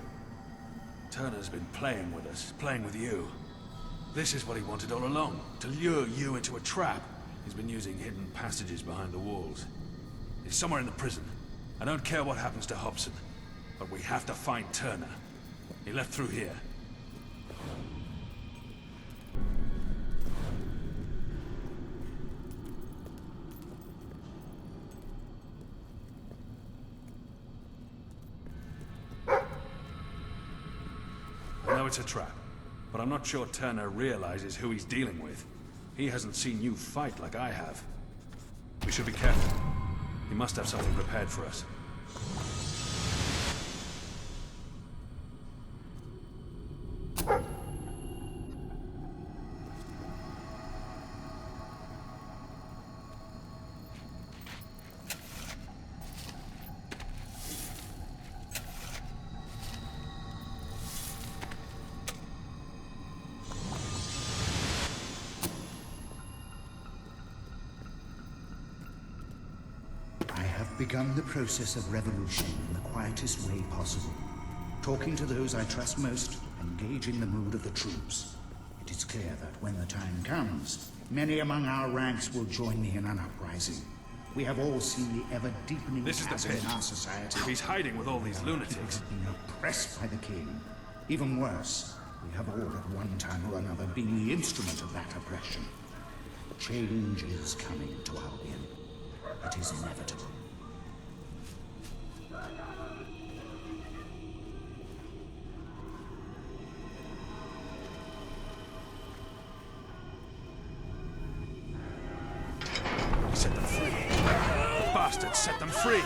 Turner's been playing with us, playing with you. This is what he wanted all along, to lure you into a trap. He's been using hidden passages behind the walls. He's somewhere in the prison. I don't care what happens to Hobson, but we have to find Turner. He left through here. I know it's a trap, but I'm not sure Turner realizes who he's dealing with. He hasn't seen you fight like I have. We should be careful. He must have something prepared for us. Begun the process of revolution in the quietest way possible. Talking to those I trust most, engaging the mood of the troops. It is clear that when the time comes, many among our ranks will join me in an uprising. We have all seen the ever-deepening chasm in our society. He's hiding with all these lunatics. Being oppressed by the king. Even worse, we have all at one time or another been the instrument of that oppression. Change is coming to Albion. It is inevitable. Set them free. Bastards set them free.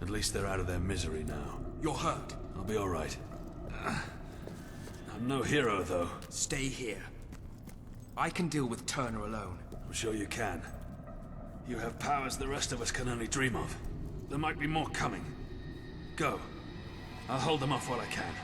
At least they're out of their misery now. You're hurt. I'll be all right. I'm no hero, though. Stay here. I can deal with Turner alone. I'm sure you can. You have powers the rest of us can only dream of. There might be more coming. Go. I'll hold them off while I can.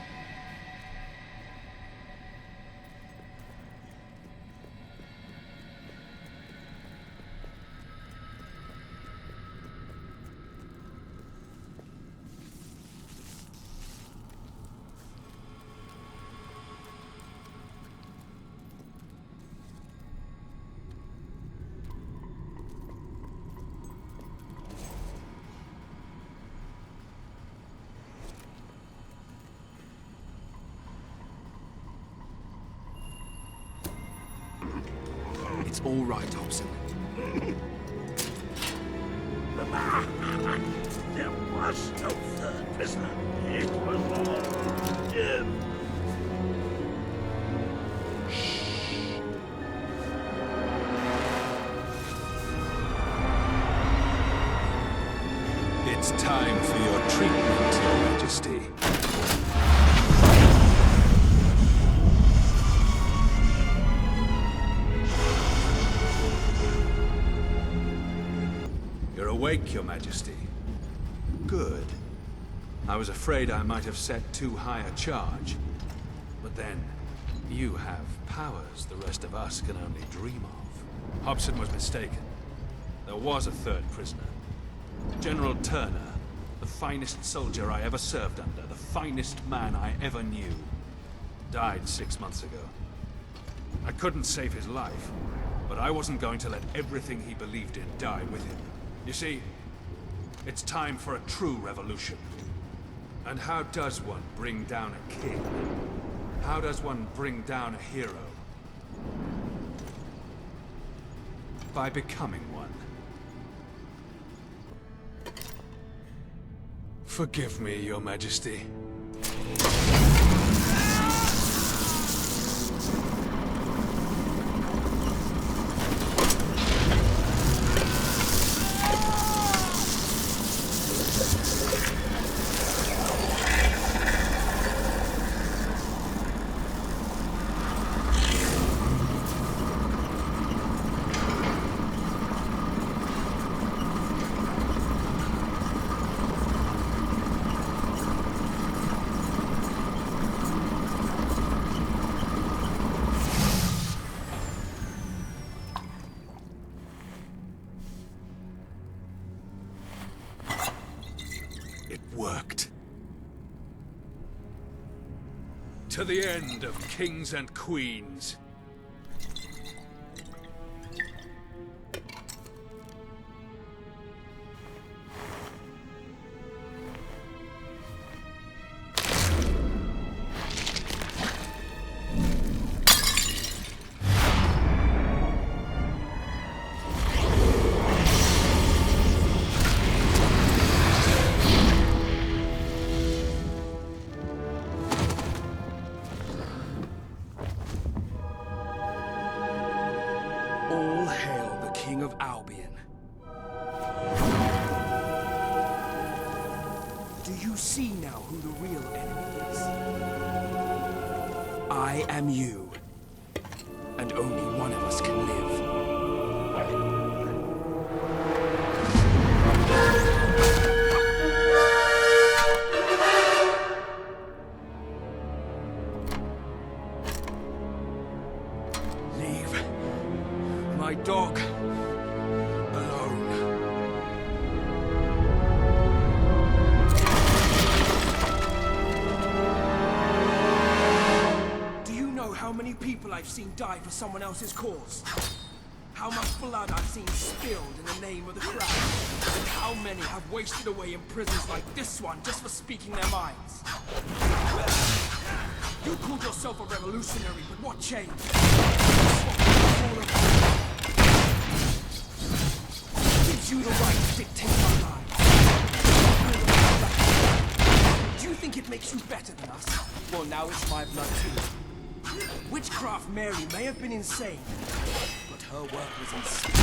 It's all right, Hobson. There was no third prisoner. It was all him. It's time for your treatment, Your Majesty. You're awake, Your Majesty. Good. I was afraid I might have set too high a charge. But then, you have powers the rest of us can only dream of. Hobson was mistaken. There was a third prisoner. General Turner, the finest soldier I ever served under, the finest man I ever knew, died 6 months ago. I couldn't save his life, but I wasn't going to let everything he believed in die with him. You see, it's time for a true revolution. And how does one bring down a king? How does one bring down a hero? By becoming one. Forgive me, Your Majesty. worked. To the end of kings and queens. All hail the King of Albion. Do you see now who the real enemy is? I am you. And only one of us can live. Leave my dog alone. Do you know how many people I've seen die for someone else's cause? How much blood I've seen spilled in the name of the crown? And how many have wasted away in prisons like this one just for speaking their minds? You called yourself a revolutionary, but what changed? Gives you the right to dictate our lives. Do you think it makes you better than us? Well, now it's my blood too. Witchcraft Mary may have been insane, but her work was insane.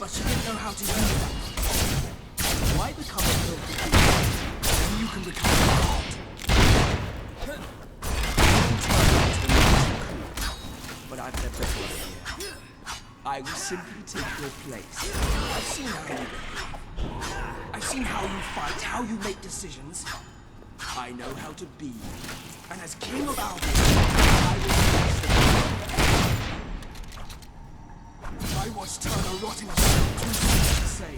But she didn't know how to use that. Why become a filthy beast when you can become a god? But I've had a better idea. I will simply take your place. I've seen how you behave. I've seen how you fight, how you make decisions. I know how to be. And as King of Albion, I will face the I watched Turner rotting himself too soon to say.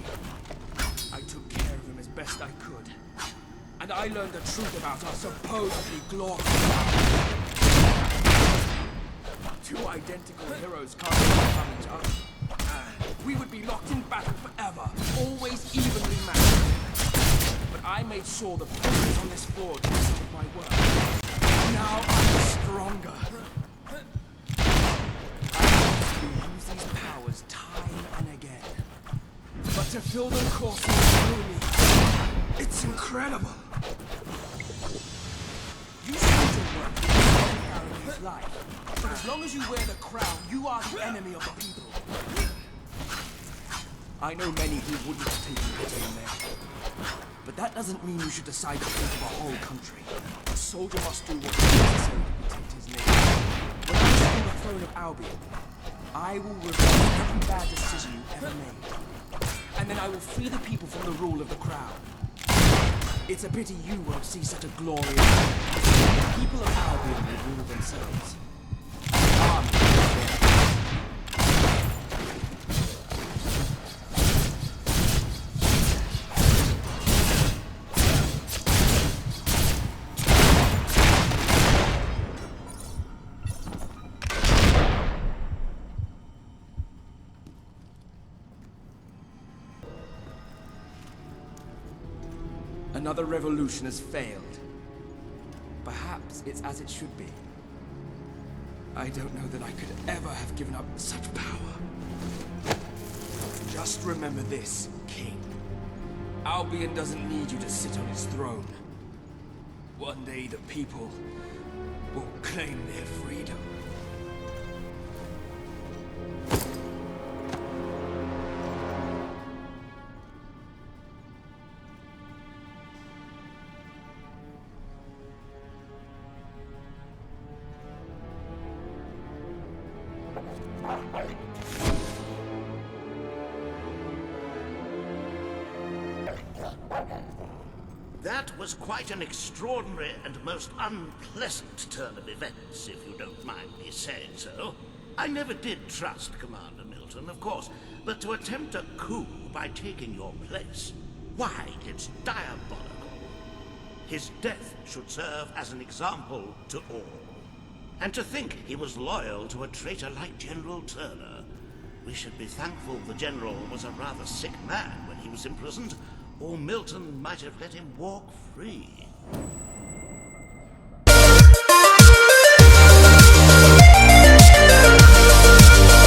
I took care of him as best I could. And I learned the truth about our supposedly glorious power. Two identical heroes can't overcome each other. We would be locked in battle forever, always evenly matched. But I made sure the pillars on this floor trusted my word. Now I'm stronger. I use these powers time and again. But to feel them coursing through me, it's incredible. You seem to work with his life. But as long as you wear the crown, you are the enemy of the people. I know many who wouldn't have taken pity in there. But that doesn't mean you should decide to think of a whole country. A soldier must do what is necessary to protect his nation. When I sit on the throne of Albion, I will revenge every bad decision you ever made. And then I will free the people from the rule of the crown. It's a pity you won't see such a glorious day. The people of Albion will rule themselves. Another revolution has failed. Perhaps it's as it should be. I don't know that I could ever have given up such power. Just remember this, King. Albion doesn't need you to sit on his throne. One day the people will claim their freedom. That was quite an extraordinary and most unpleasant turn of events, if you don't mind me saying so. I never did trust Commander Milton, of course, but to attempt a coup by taking your place. Why, it's diabolical. His death should serve as an example to all. And to think he was loyal to a traitor like General Turner. We should be thankful the General was a rather sick man when he was imprisoned, or Milton might have let him walk free.